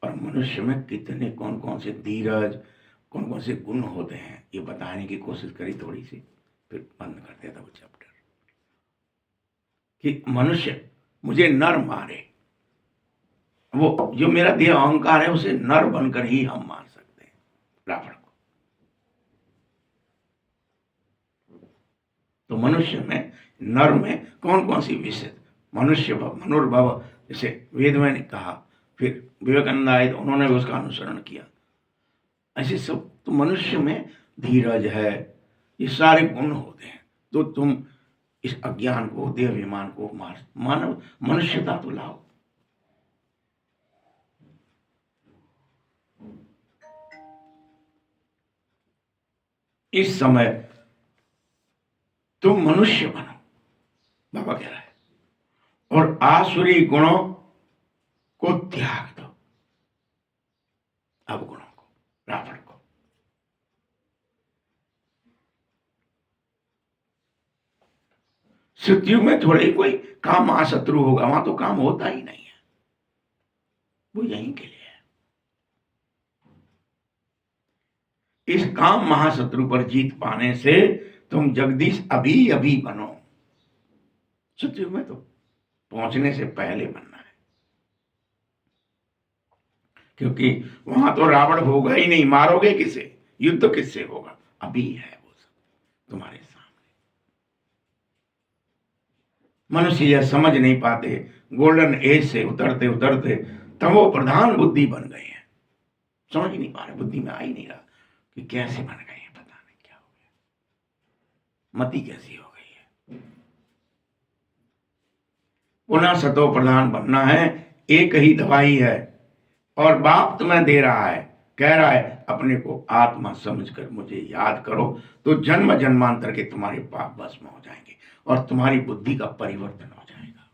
और मनुष्य में कितने कौन कौन से धीरज, कौन कौन से गुण होते हैं, ये बताने की कोशिश करी थोड़ी सी, फिर बंद कर दिया था वो चैप्टर कि मनुष्य मुझे नर मारे, वो जो मेरा देह अहंकार है उसे नर बनकर ही हम मार सकते हैं रावण को। तो मनुष्य में, नर में कौन कौन सी विशेष, मनुष्य भव, मनुर्भव, जैसे वेद में ने कहा, फिर विवेकानंद आए तो उन्होंने भी उसका अनुसरण किया। ऐसे सब तो मनुष्य में धीरज है, ये सारे गुण होते हैं। तो तुम इस अज्ञान को, देह अभिमान को मानव मनुष्यता तो लाओ। इस समय तुम मनुष्य बनो, बाबा कह रहा है, और आसुरी गुणों को त्याग दो, अवगुणों को, रावण को। सतयुग में थोड़े कोई काम महाशत्रु होगा, वहां तो काम होता ही नहीं है, वो यहीं के लिए है। इस काम महाशत्रु पर जीत पाने से तुम जगदीश अभी अभी बनो। सतयुग में तो पहुंचने से पहले बनना है, क्योंकि वहां तो रावण होगा ही नहीं, मारोगे किसे, युद्ध किससे होगा, अभी है वो सब तुम्हारे सामने। मनुष्य यह समझ नहीं पाते, गोल्डन एज से उतरते उतरते तमो प्रधान बुद्धि बन गए हैं, समझ नहीं पा रहे, बुद्धि में आ ही नहीं रहा कि कैसे बन गए हैं, पता नहीं क्या हो गया, मति कैसी हो गई है। पुनः सतो प्रधान बनना है, एक ही दवाई है, और बाप तुम्हें दे रहा है, कह रहा है अपने को आत्मा समझकर मुझे याद करो, तो जन्म जन्मांतर के तुम्हारे पाप भस्म हो जाएंगे और तुम्हारी बुद्धि का परिवर्तन हो जाएगा।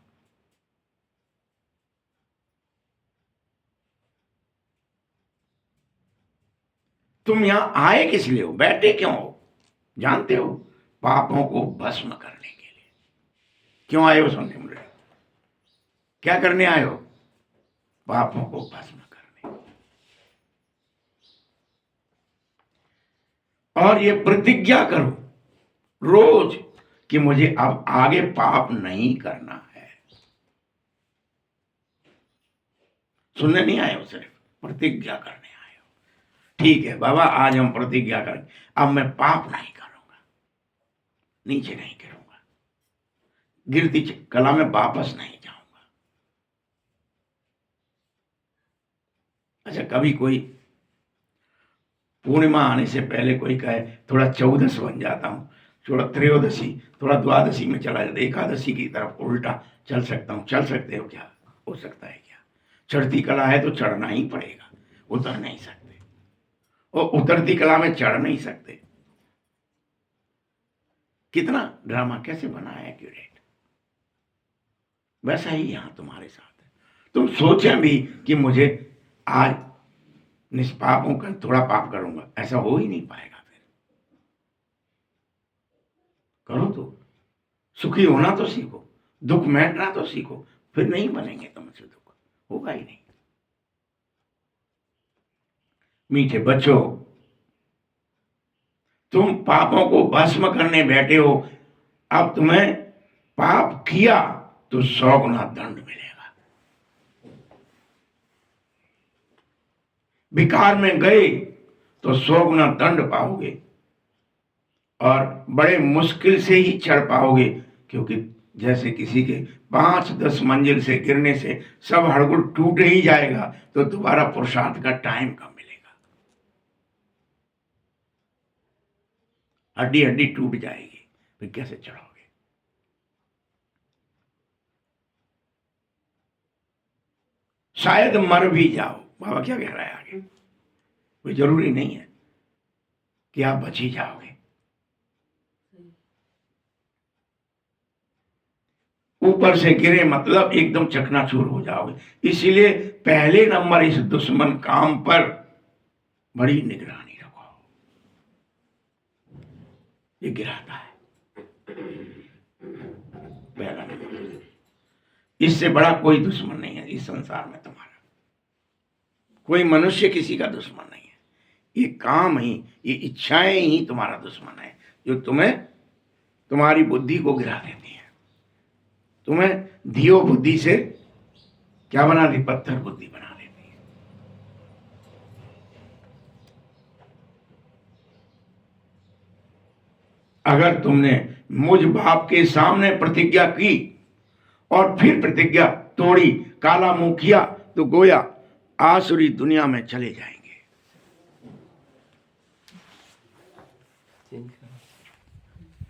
तुम यहां आए किस लिए हो, बैठे क्यों हो, जानते हो, पापों को भस्म करने के लिए। क्यों आए हो सुनने मुझे, क्या करने आए हो, पापों को भस्म करने। और ये प्रतिज्ञा करो रोज कि मुझे अब आगे पाप नहीं करना है। सुनने नहीं आए हो, सिर्फ प्रतिज्ञा करने आए हो। ठीक है बाबा, आज हम प्रतिज्ञा करें, अब मैं पाप नहीं करूंगा, नीचे नहीं गिरूंगा, गिरती कला में वापस नहीं जाऊंगा। अच्छा, कभी कोई पूर्णिमा आने से पहले कोई कहे थोड़ा 14 बन जाता हूं, थोड़ा त्रयोदशी, थोड़ा द्वादशी में चला जाता, एकादशी की तरफ उल्टा चल सकता हूं, चल सकते हो क्या, हो सकता है क्या। चढ़ती कला है तो चढ़ना ही पड़ेगा, उतर नहीं सकते, और उतरती कला में चढ़ नहीं सकते। कितना ड्रामा कैसे बना है एक्यूरेट, वैसा ही यहां तुम्हारे साथ है। तुम सोचें भी कि मुझे आज निष्पाप होकर थोड़ा पाप करूंगा, ऐसा हो ही नहीं पाएगा। फिर करो तो सुखी होना तो सीखो, दुख मैटना तो सीखो, फिर नहीं बनेंगे तुमसे दुख, होगा ही नहीं। मीठे बच्चों, तुम पापों को भस्म करने बैठे हो, अब तुम्हें पाप किया तो 100 गुना दंड मिलेगा। विकार में गए तो 100 गुना दंड पाओगे, और बड़े मुश्किल से ही चढ़ पाओगे, क्योंकि जैसे किसी के 5-10 मंजिल से गिरने से सब हड़गुड़ टूट ही जाएगा, तो दोबारा पुरुषार्थ का टाइम कम मिलेगा, हड्डी हड्डी टूट जाएगी, फिर कैसे चढ़ोगे। शायद मर भी जाओ, बाबा क्या कह रहा है आगे, कोई जरूरी नहीं है कि आप बच ही जाओगे। ऊपर से गिरे मतलब एकदम चकनाचूर हो जाओगे। इसीलिए पहले नंबर इस दुश्मन काम पर बड़ी निगरानी रखो, ये गिराता है पहला नंबर। इससे बड़ा कोई दुश्मन नहीं है इस संसार में तुम्हारा, कोई मनुष्य किसी का दुश्मन नहीं है। ये काम ही, ये इच्छाएं ही तुम्हारा दुश्मन है, जो तुम्हें तुम्हारी बुद्धि को गिरा देती है, तुम्हें धियो बुद्धि से क्या बना दी? पत्थर बुद्धि बना देती है। अगर तुमने मुझ बाप के सामने प्रतिज्ञा की और फिर प्रतिज्ञा तोड़ी, काला मुंह किया, तो गोया आसुरी दुनिया में चले जाएंगे।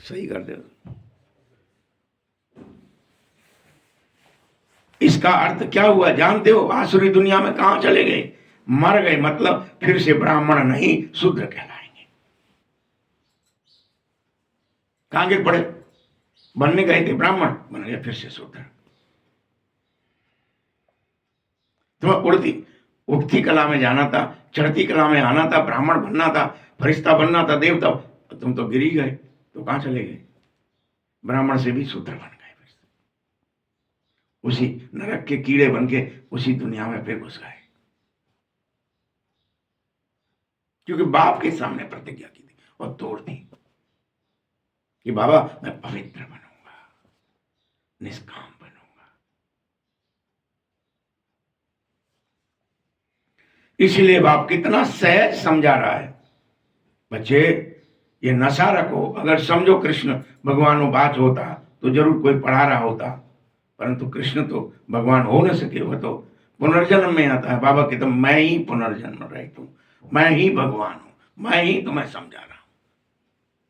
सही कर दे। इसका अर्थ क्या हुआ जानते हो? आसुरी दुनिया में कहां चले गए? मर गए, मतलब फिर से ब्राह्मण नहीं शूद्र कहलाएंगे। कहां गिर पड़े? बनने गए थे ब्राह्मण, बन गए फिर से शूद्र। तुम्हें उठती कला में जाना था, चढ़ती कला में आना था, ब्राह्मण बनना था, फरिश्ता बनना था, देवता, तुम तो गिर ही गए। तो कहां चले गए? ब्राह्मण से भी शूद्र बन गए, उसी नरक के कीड़े बन के उसी दुनिया में फिर घुस गए, क्योंकि बाप के सामने प्रतिज्ञा की थी और तोड़ दी कि बाबा मैं पवित्र बनूंगा, निष्काम बनूंगा। इसलिए बाप कितना सहज समझा रहा है, बच्चे ये नशा रखो। अगर समझो कृष्ण भगवान बात होता तो जरूर कोई पढ़ा रहा होता, परंतु कृष्ण तो भगवान हो न सके, वो तो पुनर्जन्म में आता है। बाबा कहते तो मैं ही पुनर्जन्म रहित हूं, मैं ही भगवान हूं, मैं ही तुम्हें समझा रहा हूं,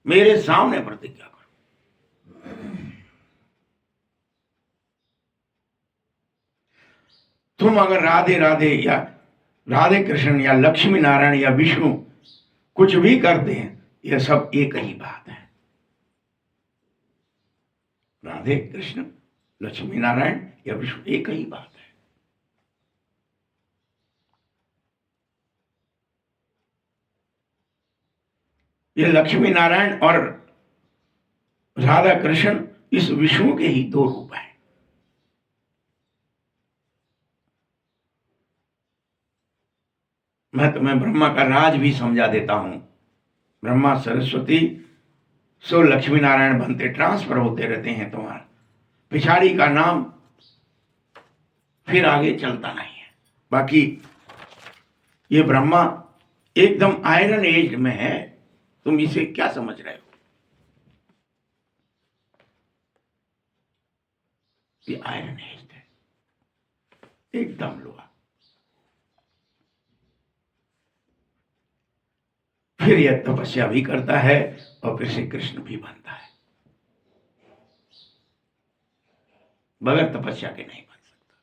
मेरे सामने प्रतिज्ञा करो। तुम अगर राधे राधे या राधे कृष्ण या लक्ष्मी नारायण या विष्णु कुछ भी करते हैं, यह सब एक ही बात है। राधे कृष्ण, लक्ष्मी नारायण या विष्णु एक ही बात है। ये लक्ष्मी नारायण और राधा कृष्ण इस विष्णु के ही दो रूप हैं। मैं तुम्हें ब्रह्मा का राज भी समझा देता हूं। ब्रह्मा सरस्वती सो लक्ष्मी नारायण बनते, ट्रांसफर होते रहते हैं। तुम्हारा पिछाड़ी का नाम फिर आगे चलता नहीं है। बाकी ये ब्रह्मा एकदम आयरन एज में है, तुम इसे क्या समझ रहे हो? ये आयरन एज है, एकदम लोहा। फिर यह तपस्या भी करता है और फिर से कृष्ण भी बनता है। बगैर तपस्या के नहीं बन सकता।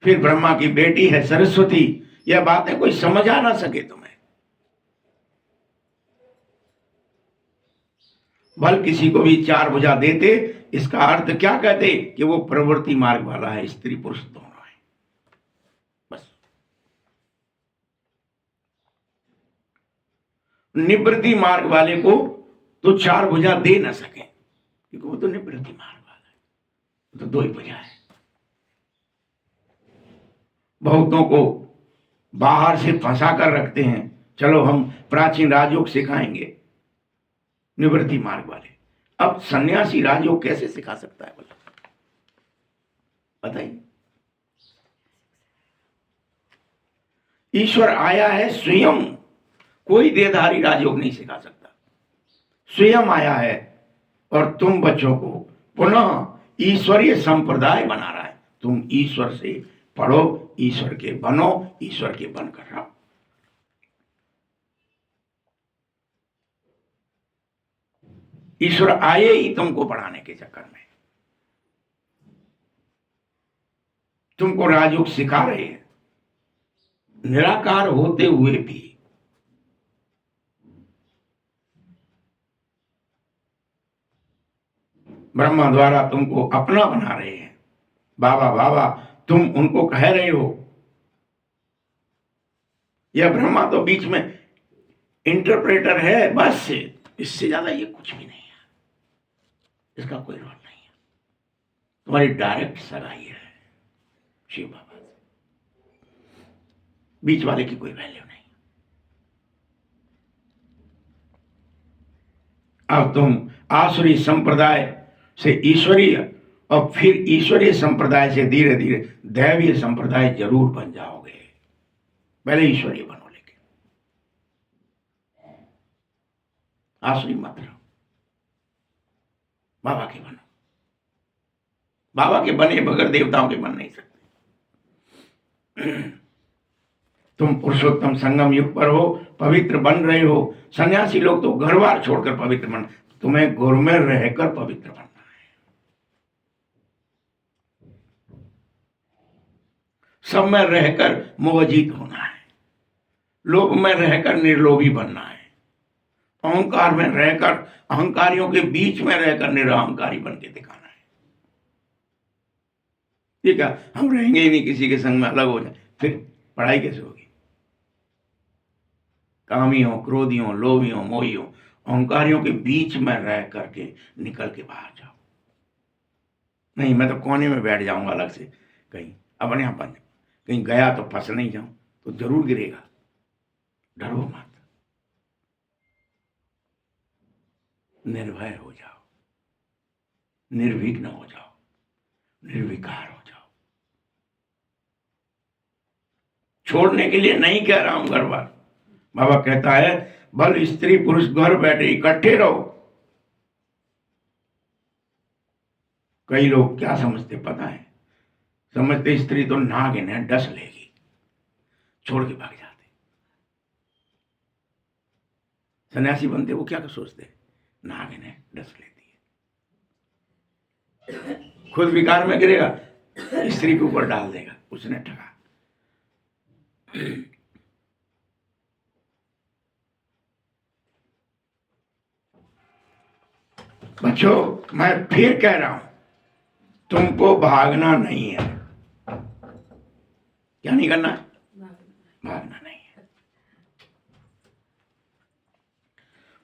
फिर ब्रह्मा की बेटी है सरस्वती। यह बातें कोई समझ आ ना सके तुम्हें। भल किसी को भी चार भुजा देते, इसका अर्थ क्या कहते? कि वो प्रवृत्ति मार्ग वाला है, स्त्री पुरुष दोनों है, बस। निवृत्ति मार्ग वाले को तो चार भुजा दे ना सके, क्योंकि वो तो निवृत्ति मार्ग वाला है, तो दो ही भुजा है। बहुतों को बाहर से फंसा कर रखते हैं, चलो हम प्राचीन राजयोग सिखाएंगे, निवृत्ति मार्ग वाले। अब सन्यासी राजयोग कैसे सिखा सकता है बोला? बताइए। ईश्वर आया है स्वयं, कोई देहधारी राजयोग नहीं सिखा सकता। स्वयं आया है और तुम बच्चों को पुनः ईश्वरीय संप्रदाय बना रहा है। तुम ईश्वर से पढ़ो, ईश्वर के बनो, ईश्वर के बनकर रहो। ईश्वर आए ही तुमको पढ़ाने के चक्कर में, तुमको राजयोग सिखा रहे हैं। निराकार होते हुए भी ब्रह्मा द्वारा तुमको अपना बना रहे हैं। बाबा बाबा तुम उनको कह रहे हो। यह ब्रह्मा तो बीच में इंटरप्रेटर है, बस इससे ज्यादा ये कुछ भी नहीं है। इसका कोई रोल नहीं है। तुम्हारी डायरेक्ट सगाई है शिव बाबा से, बीच वाले की कोई वैल्यू नहीं। अब तुम आसुरी संप्रदाय से ईश्वरीय और फिर ईश्वरीय संप्रदाय से धीरे धीरे दैवीय संप्रदाय जरूर बन जाओगे। पहले ईश्वरीय बनो, लेकिन आसुरी मत रहो, बाबा के बनो। बाबा के बने बगैर देवताओं के बन नहीं सकते। तुम पुरुषोत्तम संगम युग पर हो, पवित्र बन रहे हो। सन्यासी लोग तो घर बार छोड़कर पवित्र बन, तुम्हें गुर में रहकर पवित्र बनना है। सब में रहकर मोहजीत होना है, लोभ में रहकर निर्लोभी बनना है, अहंकार में रहकर, अहंकारियों के बीच में रहकर निरहंकारी बन के दिखाना है। ठीक है, हम रहेंगे ही नहीं, किसी के संग में अलग हो जाए, फिर पढ़ाई कैसे होगी? कामियों, क्रोधियों, लोभियों, मोहियों, अहंकारियों के बीच में रह करके निकल के बाहर जाओ। नहीं, मैं तो कोने में बैठ जाऊंगा अलग से, कहीं अपने यहाँ बन, कहीं गया तो फंस नहीं जाऊं, तो जरूर गिरेगा। डरो मत, निर्भय हो जाओ, निर्विघ्न हो जाओ, निर्विकार हो जाओ। छोड़ने के लिए नहीं कह रहा हूं घर बार। बाबा कहता है भल स्त्री पुरुष घर बैठे इकट्ठे रहो। कई लोग क्या समझते पता है? समझते स्त्री तो नागिन है, डस लेगी, छोड़ के भाग जाते। सन्यासी बनते वो क्या सोचते? नागिन है, डस लेती है, खुद विकार में गिरेगा, स्त्री के ऊपर डाल देगा, उसने ठगा। बच्चों, मैं फिर कह रहा हूं, तुमको भागना नहीं है। क्या नहीं करना? भागना नहीं है।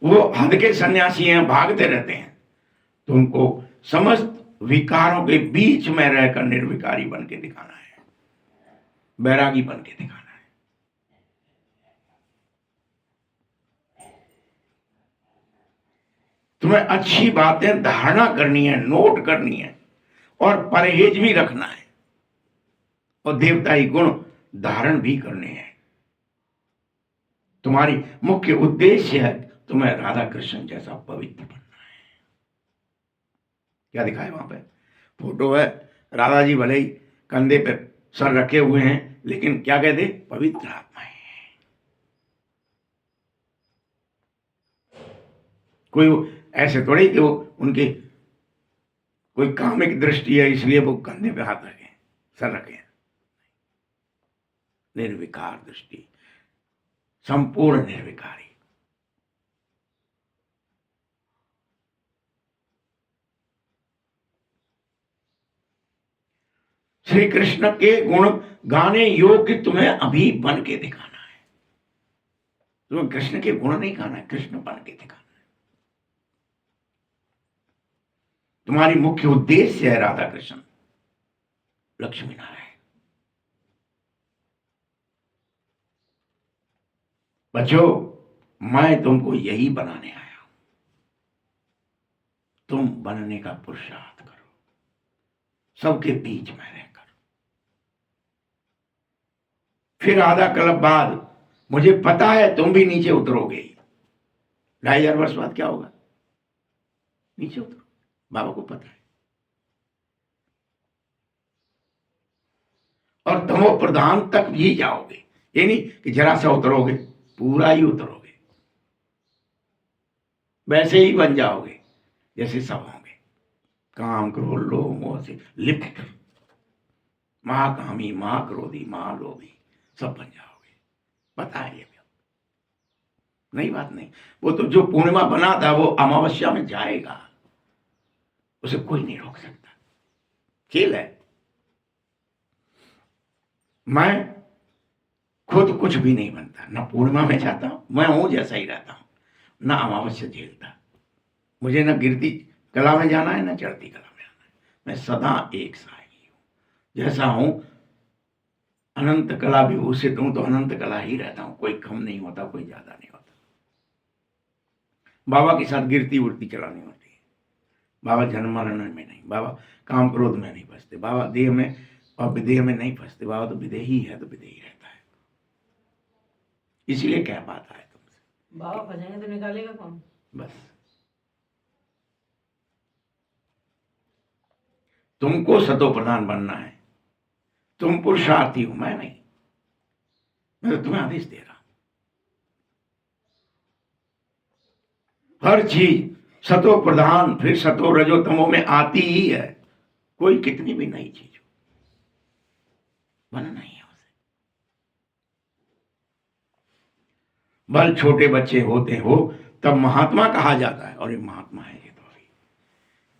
वो हद के सन्यासी हैं, भागते रहते हैं। तुमको समस्त विकारों के बीच में रहकर निर्विकारी बन के दिखाना है, बैरागी बन के दिखाना है। तुम्हें अच्छी बातें धारणा करनी है, नोट करनी है, और परहेज भी रखना है, और देवताई गुण धारण भी करने हैं। तुम्हारी मुख्य उद्देश्य है तुम्हें राधा कृष्ण जैसा पवित्र बनना है। क्या दिखा है वहां पे? फोटो है, राधा जी भले ही कंधे पे सर रखे हुए हैं, लेकिन क्या कहते? पवित्र आत्मा है। कोई ऐसे थोड़ी कि वो उनकी कोई कामिक दृष्टि है इसलिए वो कंधे पे हाथ रखे, सर रखे। निर्विकार दृष्टि, संपूर्ण निर्विकारी। श्री कृष्ण के गुण गाने योग्य तुम्हें अभी बन के दिखाना है। तुम्हें कृष्ण के गुण नहीं गाना है, कृष्ण बन के दिखाना है। तुम्हारी मुख्य उद्देश्य है राधा कृष्ण, लक्ष्मी नारायण। बच्चों, मैं तुमको यही बनाने आया हूं। तुम बनने का पुरुषार्थ करो, सबके बीच में रहकर। फिर आधा कल्प बाद मुझे पता है तुम भी नीचे उतरोगे। 2500 वर्ष बाद क्या होगा? नीचे उतरो, बाबा को पता है। और तमो प्रधान तक भी जाओगे, ये नहीं कि जरा सा उतरोगे, पूरा ही उतरोगे। वैसे ही बन जाओगे जैसे सब होंगे, काम क्रोध लोभ मोह से लिप्त, महाकामी, महाक्रोधी, महालोभी, सब बन जाओगे। पता है ये भी, नई बात नहीं। वो तो जो पूर्णिमा बना था वो अमावस्या में जाएगा, उसे कोई नहीं रोक सकता, खेल है। मैं खुद कुछ भी नहीं बनता, ना पूर्णिमा में जाता हूं, मैं हूं जैसा ही रहता हूं, ना अमावस्या झेलता। मुझे ना गिरती कला में जाना है, ना चढ़ती कला में जाना है। मैं सदा एक सा ही हूं, जैसा हूं। अनंत कला विभूषित हूं तो अनंत कला ही रहता हूं, कोई कम नहीं होता, कोई ज्यादा नहीं होता। बाबा के साथ गिरती उड़ती चलानी होती है, बाबा जन्म मरण में नहीं, बाबा काम क्रोध में नहीं फंसते, बाबा देह में और विदेह में नहीं फंसते, बाबा तो विदेही है तो विदेही रहता है। इसीलिए क्या बात है तुमसे, बाबा फंसेंगे तो निकालेगा कौन? बस तुमको सतो प्रधान बनना है, तुम पुरुषार्थी हो, मैं नहीं। मैं तो तुम्हें आदेश दे रहा हूं। हर चीज सतो प्रधान फिर सतो रजो तमो में आती ही है, कोई कितनी भी नई चीज हो, बनना ही है उसे। बल छोटे बच्चे होते हो तब महात्मा कहा जाता है, और ये महात्मा है ये तो अभी।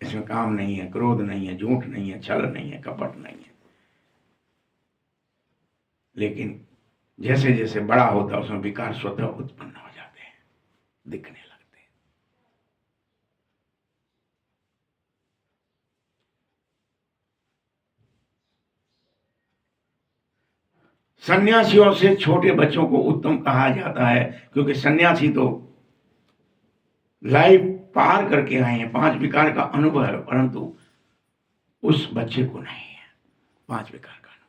इसमें काम नहीं है, क्रोध नहीं है, झूठ नहीं है, छल नहीं है, कपट नहीं है। लेकिन जैसे जैसे बड़ा होता है उसमें विकार स्वतः उत्पन्न हो जाते हैं, दिखने लगते हैं। सन्यासियों से छोटे बच्चों को उत्तम कहा जाता है, क्योंकि सन्यासी तो लाइफ पार करके आए हैं, 5 विकार का अनुभव है, परंतु उस बच्चे को नहीं है 5 विकार का अनुभव।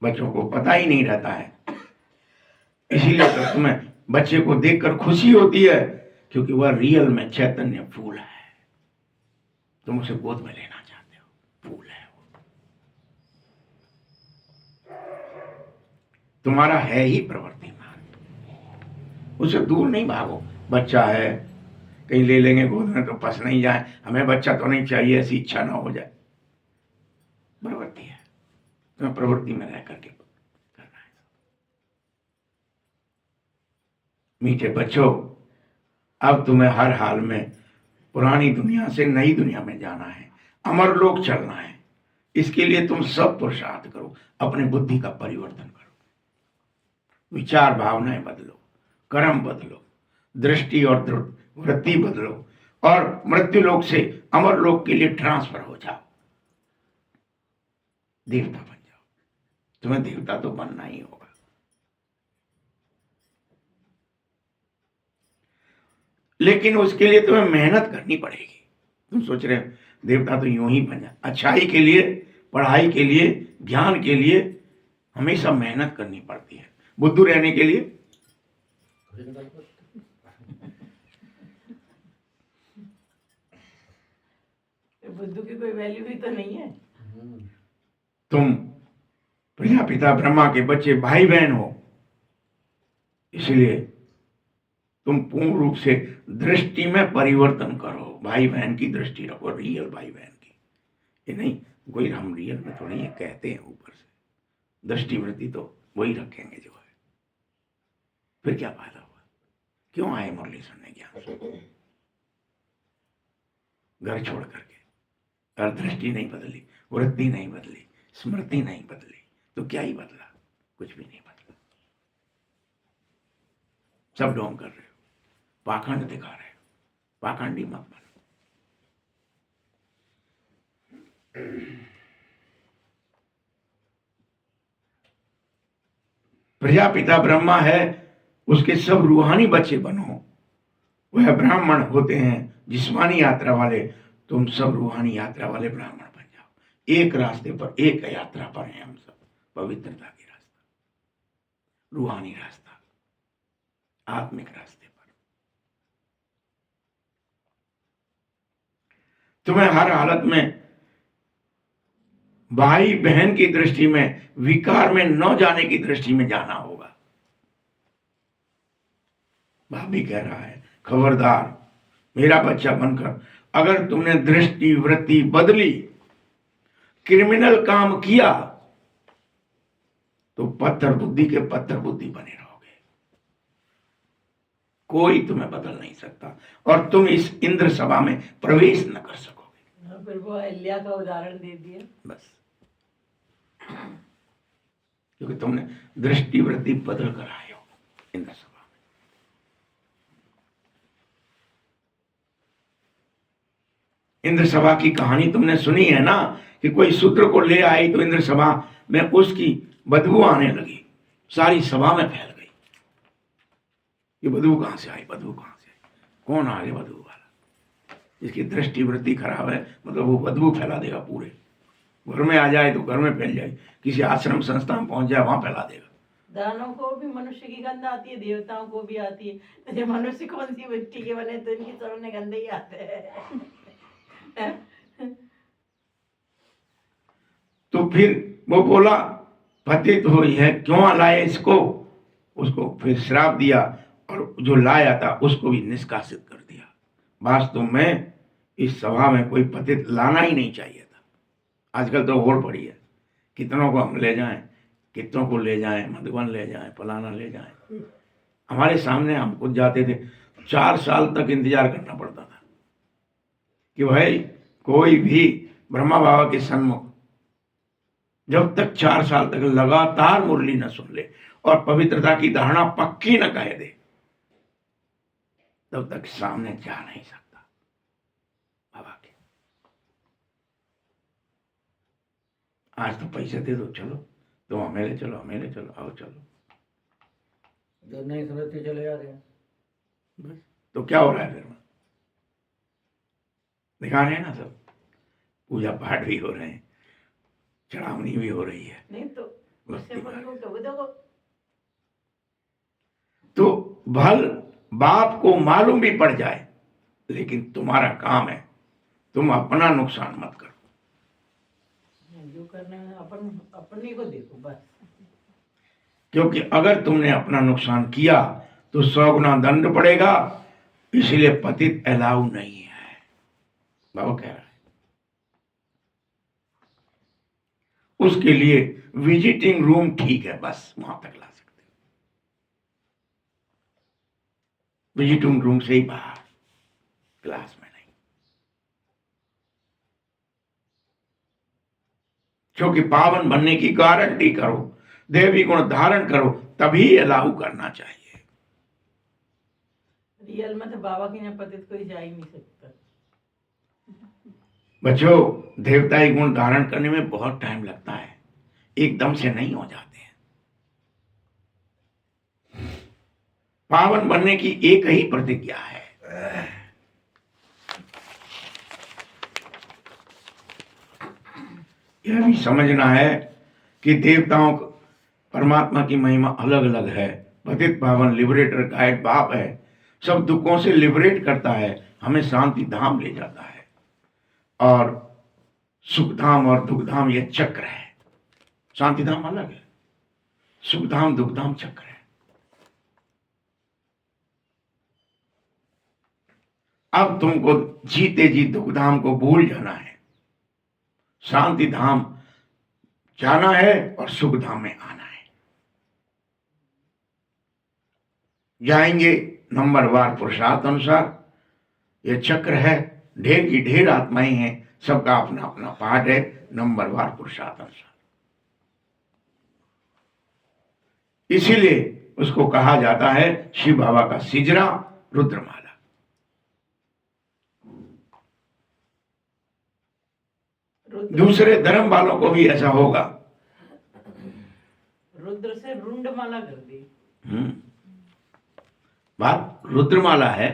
बच्चों को पता ही नहीं रहता है, इसीलिए तो तुम्हें बच्चे को देखकर खुशी होती है, क्योंकि वह रियल में चैतन्य फूल है। तुम उसे गोद में लेना चाहते हो, फूल है वो, तुम्हारा है ही प्रवृत्ति मार्ग, उसे दूर नहीं भागो। बच्चा है, कहीं ले लेंगे गोद में तो फंस नहीं जाए, हमें बच्चा तो नहीं चाहिए, ऐसी इच्छा ना हो जाए। प्रवृत्ति है, तुम्हें प्रवृत्ति में रह करके करना है। मीठे बच्चों, अब तुम्हें हर हाल में पुरानी दुनिया से नई दुनिया में जाना है, अमर लोक चलना है। इसके लिए तुम सब पुरुषार्थ करो, अपनी बुद्धि का परिवर्तन करो, विचार भावनाएं बदलो, कर्म बदलो, दृष्टि और वृत्ति बदलो, और मृत्यु लोक से अमर लोक के लिए ट्रांसफर हो जाओ, देवता बन जाओ। तुम्हें देवता तो बनना ही होगा। लेकिन उसके लिए तुम्हें मेहनत करनी पड़ेगी। तुम सोच रहे हो देवता तो यूं ही बन जाए, अच्छाई के लिए, पढ़ाई के लिए, ज्ञान के लिए हमेशा मेहनत करनी पड़ती है। बुद्धू रहने के लिए बुद्धू की कोई वैल्यू भी तो नहीं है। तुम प्रजापिता ब्रह्मा के बच्चे भाई बहन हो, इसलिए तुम पूर्ण रूप से दृष्टि में परिवर्तन करो, भाई बहन की दृष्टि रखो, रियल भाई बहन की। ये नहीं कोई हम रियल में थोड़ी ये कहते हैं ऊपर से, दृष्टि वृत्ति तो वही रखेंगे जो है। फिर क्या फायदा हुआ? क्यों आए मुरली सुनने ज्ञान सुनने? घर छोड़ करके, और दृष्टि नहीं बदली, वृत्ति नहीं बदली, स्मृति नहीं बदली, तो क्या ही बदला? कुछ भी नहीं बदला। सब ढोंग कर रहे हो, पाखंड दिखा रहे हो, पाखंडी मत बनो। प्रजापिता ब्रह्मा है, उसके सब रूहानी बच्चे बनो। वह ब्राह्मण होते हैं जिस्मानी यात्रा वाले, तुम सब रूहानी यात्रा वाले ब्राह्मण बन जाओ। एक रास्ते पर, एक यात्रा पर हैं हम सब, पवित्रता की रास्ता, रूहानी रास्ता, आत्मिक रास्ते पर। तुम्हें हर हालत में भाई बहन की दृष्टि में, विकार में न जाने की दृष्टि में जाना होगा। भाभी कह रहा है खबरदार मेरा बच्चा बनकर अगर तुमने दृष्टि वृत्ति बदली, क्रिमिनल काम किया, तो पत्थर बुद्धि के पत्थर बुद्धि बने रहोगे। कोई तुम्हें बदल नहीं सकता, और तुम इस इंद्र सभा में प्रवेश न कर सकोगे। फिर वो अहिल्या का उदाहरण दे दिया बस, क्योंकि तुमने दृष्टि वृत्ति बदल कर आए हो इंद्र सभा में। इंद्र सभा की कहानी तुमने सुनी है ना, कि कोई शूद्र को ले आई तो इंद्र सभा में उसकी बदबू आने लगी, सारी सभा में फैल गई। ये बदबू कहां से आई, बदबू कहां से आई? कौन आगे बदबू वाला? जिसकी दृष्टि वृत्ति खराब है, मतलब वो बदबू फैला देगा पूरे घर में। आ जाए तो घर में फैल जाए, किसी आश्रम संस्था में पहुंच जाए वहां फैला देगा। दानों को भी मनुष्य की गंध आती है, देवताओं को भी आती है, तो ये मनुष्य कौन सी मिट्टी के बने, तो इनकी सामने गंदे ही आते हैं। तो फिर वो बोला पतित हुई है, क्यों लाए इसको? उसको फिर श्राप दिया और जो लाया था उसको भी निष्कासित कर दिया। वास्तव में इस सभा में कोई पतित लाना ही नहीं चाहिए था। आजकल तो होड़ पड़ी है, कितनों को हम ले जाएं, कितनों को ले जाएं, मधुबन ले जाएं, फलाना ले जाएं। हमारे सामने हम खुद जाते थे, 4 साल तक इंतजार करना पड़ता था कि भाई कोई भी ब्रह्मा बाबा के सन्मुख जब तक 4 साल तक लगातार मुरली न सुन ले और पवित्रता की धारणा पक्की न कह दे, तब तक सामने जा नहीं सकता बाबा के। आज तो पैसे दे दो, चलो तो हमें ले चलो, हमें ले चलो, आओ चलो, जो नहीं समझते चले जा रहे हैं। बस। तो क्या हो रहा है फिर? दिखा रहे हैं ना सब, पूजा पाठ भी हो रहे हैं, चढ़ावनी भी हो रही है, नहीं तो उससे अपन को कब देखो। तो भल बाप को मालूम भी पड़ जाए, लेकिन तुम्हारा काम है तुम अपना नुकसान मत करो। जो करना है अपन अपने को देखो बस। क्योंकि अगर तुमने अपना नुकसान किया तो 100 गुना दंड पड़ेगा, इसलिए पतित अलाउ नहीं है, बाबा कह रहा है। उसके लिए विजिटिंग रूम ठीक है, बस वहां तक ला सकते हो, विजिटिंग रूम से ही बाहर, क्लास में नहीं। क्योंकि पावन बनने की गारंटी करो, देवी गुण धारण करो, तभी अलाउ करना चाहिए। रियल में तो बाबा की यहाँ पतित कोई जा ही नहीं सकता। बच्चों, देवताई गुण धारण करने में बहुत टाइम लगता है, एकदम से नहीं हो जाते हैं। पावन बनने की एक ही प्रतिज्ञा है, यह भी समझना है कि देवताओं परमात्मा की महिमा अलग अलग है। पतित पावन लिबरेटर गाइड बाप है, सब दुखों से लिबरेट करता है, हमें शांति धाम ले जाता है। और सुख धाम और दुख धाम ये चक्र है, शांति धाम अलग है, सुख धाम दुख धाम चक्र है। अब तुमको जीते जी दुख धाम को भूल जाना है, शांति धाम जाना है और सुख धाम में आना है। जाएंगे नंबरवार पुरुषार्थ अनुसार, यह चक्र है, ढेर की ढेर आत्माएं हैं, सबका अपना अपना पाठ है, नंबरवार पुरुषार्थ अनुसार। इसीलिए उसको कहा जाता है शिव बाबा का सिजरा रुद्रमाला। दूसरे धर्म वालों को भी ऐसा होगा। रुद्र से रुंडमाला कर दी। बात रुद्रमाला है,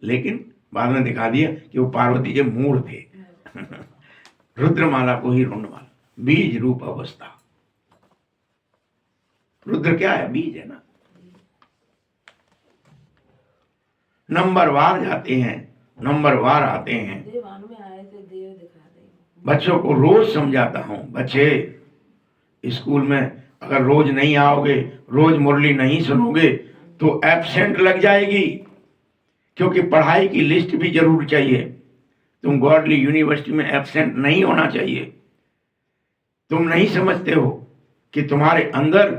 लेकिन बाद में दिखा दिया कि वो पार्वती के मूल थे। रुद्रमाला को ही रुंडमाला, बीज रूप अवस्था। रुद्र क्या है? बीज है ना। नंबरवार जाते हैं, नंबरवार आते हैं। बच्चों को रोज समझाता हूं, बच्चे स्कूल में अगर रोज नहीं आओगे, रोज मुरली नहीं सुनोगे तो एब्सेंट लग जाएगी, क्योंकि पढ़ाई की लिस्ट भी जरूर चाहिए। तुम गॉडली यूनिवर्सिटी में एब्सेंट नहीं होना चाहिए। तुम नहीं समझते हो कि तुम्हारे अंदर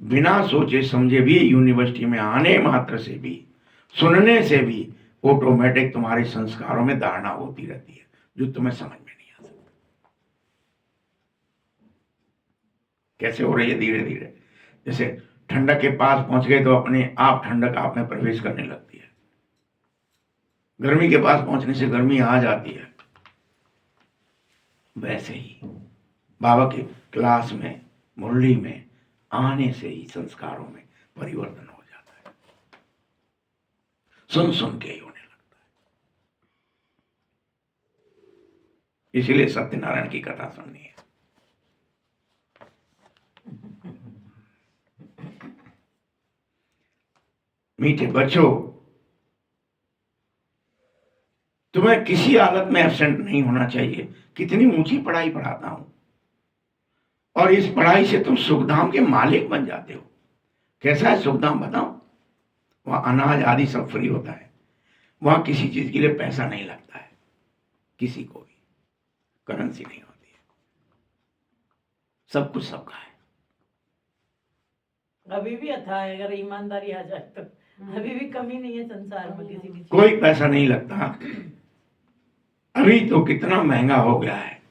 बिना सोचे समझे भी यूनिवर्सिटी में आने मात्र से भी, सुनने से भी ऑटोमेटिक तुम्हारे संस्कारों में धारणा होती रहती है, जो तुम्हें समझ में नहीं आ सकता। कैसे हो रही है? धीरे धीरे। जैसे ठंडक के पास पहुंच गए तो अपने आप ठंडक आप में प्रवेश करने लगती है, गर्मी के पास पहुंचने से गर्मी आ जाती है। वैसे ही बाबा के क्लास में, मुरली में आने से ही संस्कारों में परिवर्तन हो जाता है, सुन सुन के ही होने लगता इसलिए सत्यनारायण की कथा सुननी है। मीठे बच्चों, तुम्हें किसी हालत में एब्सेंट नहीं होना चाहिए। कितनी ऊंची पढ़ाई पढ़ाता हूं, और इस पढ़ाई से तुम सुखधाम के मालिक बन जाते हो। कैसा है सुखधाम बताओ? वहां अनाज आदि सब फ्री होता है, वहां किसी चीज के लिए पैसा नहीं लगता है, किसी को भी करेंसी नहीं होती है, सब कुछ सबका है। अभी भी अथा है, अगर ईमानदारी आ जाए तो अभी भी कमी नहीं है संसार में किसी की चीज। कोई पैसा नहीं लगता। अभी तो कितना महंगा हो गया है,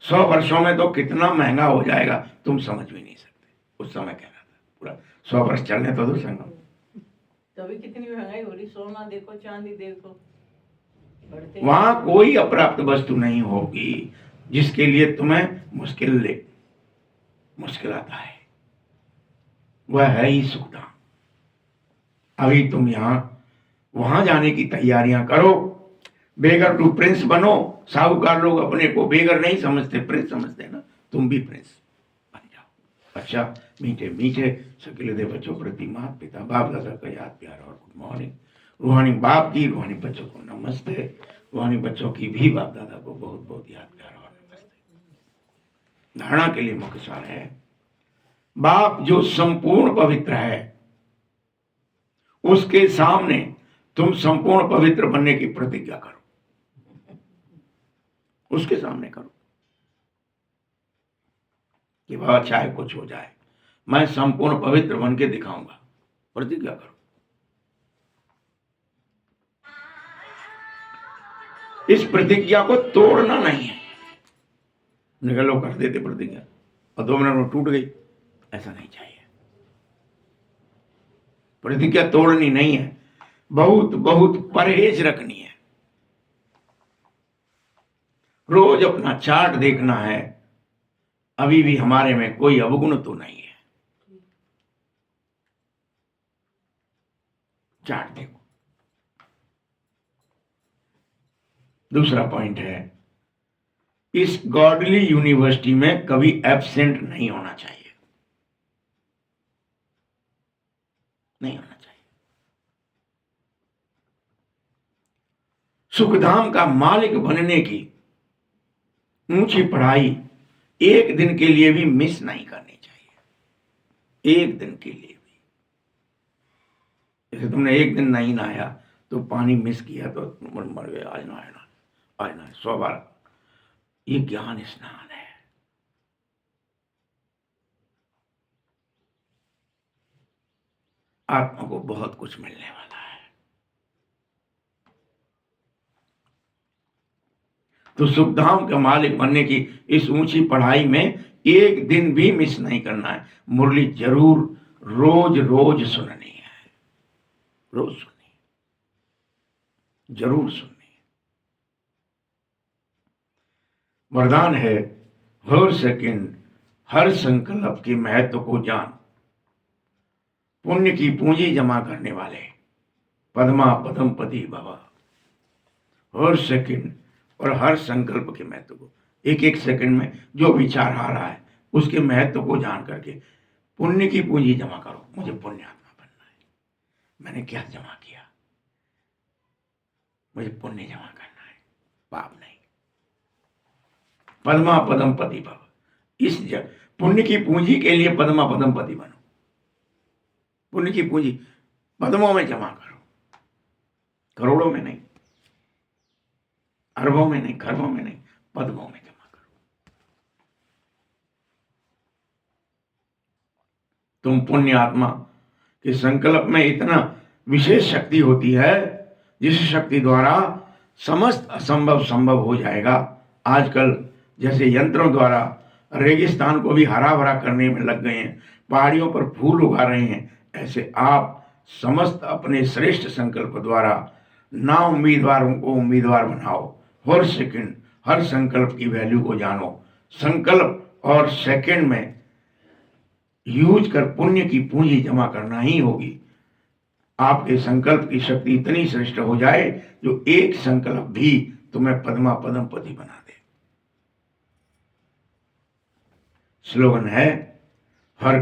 100 वर्षों में तो कितना महंगा हो जाएगा तुम समझ भी नहीं सकते। उस समय कह रहा था पूरा 100 वर्ष चलने तो दो संगम। तो अभी कितनी महंगाई हो रही, सोना देखो, चांदी देखो, बढ़ते वहां कोई अप्राप्त वस्तु नहीं होगी जिसके लिए तुम्हें मुश्किल आता है। वह है ही सुखधाम। अभी तुम वहां जाने की तैयारियां करो। बेगर टू प्रिंस बनो। साहूकार लोग अपने को बेगर नहीं समझते, प्रिंस समझते ना। तुम भी प्रिंस बन जाओ। अच्छा मीठे मीठे सकिले बच्चों प्रति माता पिता बाप दादा का याद प्यार और गुड मॉर्निंग। रूहानी बाप की, रूहानी बच्चों को नमस्ते। रूहानी बच्चों की भी बाप दादा को बहुत बहुत याद प्यार और नमस्ते। धारणा के लिए मुख्य सार है, बाप जो संपूर्ण पवित्र है उसके सामने तुम संपूर्ण पवित्र बनने की प्रतिज्ञा करो। उसके सामने करो कि बाबा चाहे कुछ हो जाए मैं संपूर्ण पवित्र बन के दिखाऊंगा। प्रतिज्ञा करो। इस प्रतिज्ञा को तोड़ना नहीं है। निकलो कर देते प्रतिज्ञा और 2 मिनट में टूट गई, ऐसा नहीं चाहिए। प्रतिज्ञा तोड़नी नहीं है, बहुत बहुत परहेज रखनी है। रोज अपना चार्ट देखना है, अभी भी हमारे में कोई अवगुण तो नहीं है। चार्ट देखो। दूसरा पॉइंट है, इस गॉडली यूनिवर्सिटी में कभी एब्सेंट नहीं होना चाहिए। नहीं होना चाहिए। सुखधाम का मालिक बनने की ऊंची पढ़ाई एक दिन के लिए भी मिस नहीं करनी चाहिए। एक दिन के लिए भी। जैसे तुमने एक दिन नहीं नहाया तो पानी मिस किया तो मर गए, आज नहाना, आज नहाए 100 बार। ये ज्ञान स्नान है। आत्मा को बहुत कुछ मिलने वाला है। तो सुखधाम का मालिक बनने की इस ऊंची पढ़ाई में एक दिन भी मिस नहीं करना है। मुरली जरूर रोज रोज सुननी है। रोज सुनिए, जरूर सुनिए। वरदान है, हर सेकंड हर संकल्प के महत्व को जान। पुण्य की पूंजी जमा करने वाले पद्मा पदमपति बाबा। हर सेकंड और हर संकल्प के महत्व को, एक एक सेकंड में जो विचार आ रहा है उसके महत्व को जान करके पुण्य की पूंजी जमा करो। मुझे पुण्य आत्मा बनना है, मैंने क्या जमा किया, मुझे पुण्य जमा करना है, पाप नहीं। पद्मा पदमपति बाबा, इस पुण्य की पूंजी के लिए पद्मा पदमपति बनो। पुण्य की पूंजी पद्मों में जमा करो, करोड़ों में नहीं, अरबों में नहीं, खरबों में नहीं, पद्मों में जमा करो। तुम पुण्य आत्मा के संकल्प में इतना विशेष शक्ति होती है जिस शक्ति द्वारा समस्त असंभव संभव हो जाएगा। आजकल जैसे यंत्रों द्वारा रेगिस्तान को भी हरा भरा करने में लग गए हैं, पहाड़ियों पर फूल उगा रहे हैं, ऐसे आप समस्त अपने श्रेष्ठ संकल्प द्वारा ना उम्मीदवारों को उम्मीदवार बनाओ। हर सेकंड हर संकल्प की वैल्यू को जानो। संकल्प और सेकंड में यूज कर पुण्य की पूंजी जमा करना ही होगी। आपके संकल्प की शक्ति इतनी श्रेष्ठ हो जाए जो एक संकल्प भी तुम्हें पद्मा पदमपति बना दे। स्लोगन है हर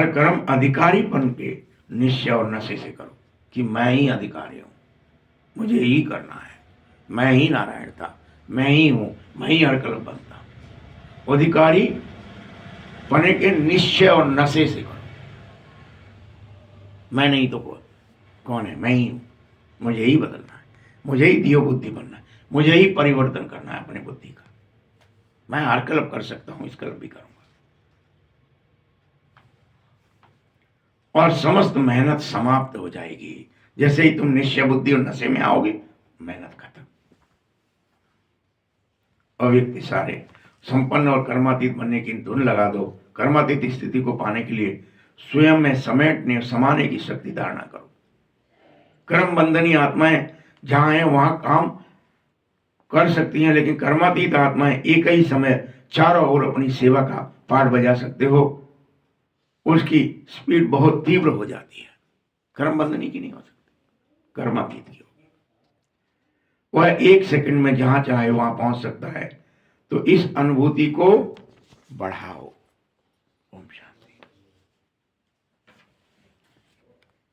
कर्म अधिकारीपन के निश्चय और नशे से करो कि मैं ही अधिकारी हूं, मुझे ही करना है, मैं ही नारायण था, मैं ही हूं, मैं ही हर कल्प बनता हूं। अधिकारी पने के निश्चय और नशे से करो। मैं नहीं तो कौन है? मैं ही हूं, मुझे ही बदलना है, मुझे ही दियो बुद्धि बनना है, मुझे ही परिवर्तन करना है अपने बुद्धि का। मैं हर कल्प कर सकता हूं, इस कल्प भी करूंगा। और समस्त मेहनत समाप्त हो जाएगी जैसे ही तुम निश्चय बुद्धि और नशे में आओगे। मेहनत खत्म। अव्यक्ति सारे संपन्न और कर्मातीत बनने की धुन लगा दो। कर्मातीत स्थिति को पाने के लिए स्वयं में समेटने और समाने की शक्ति धारणा करो। कर्म बंधनी आत्माएं जहां हैं वहां काम कर सकती हैं, लेकिन कर्मातीत आत्माएं एक ही समय चारों ओर अपनी सेवा का पाठ बजा सकते हो। उसकी स्पीड बहुत तीव्र हो जाती है। कर्म बंधनी की नहीं हो सकती, कर्मातीत की होगी। वह एक सेकंड में जहां चाहे वहां पहुंच सकता है। तो इस अनुभूति को बढ़ाओ। ओम शांति।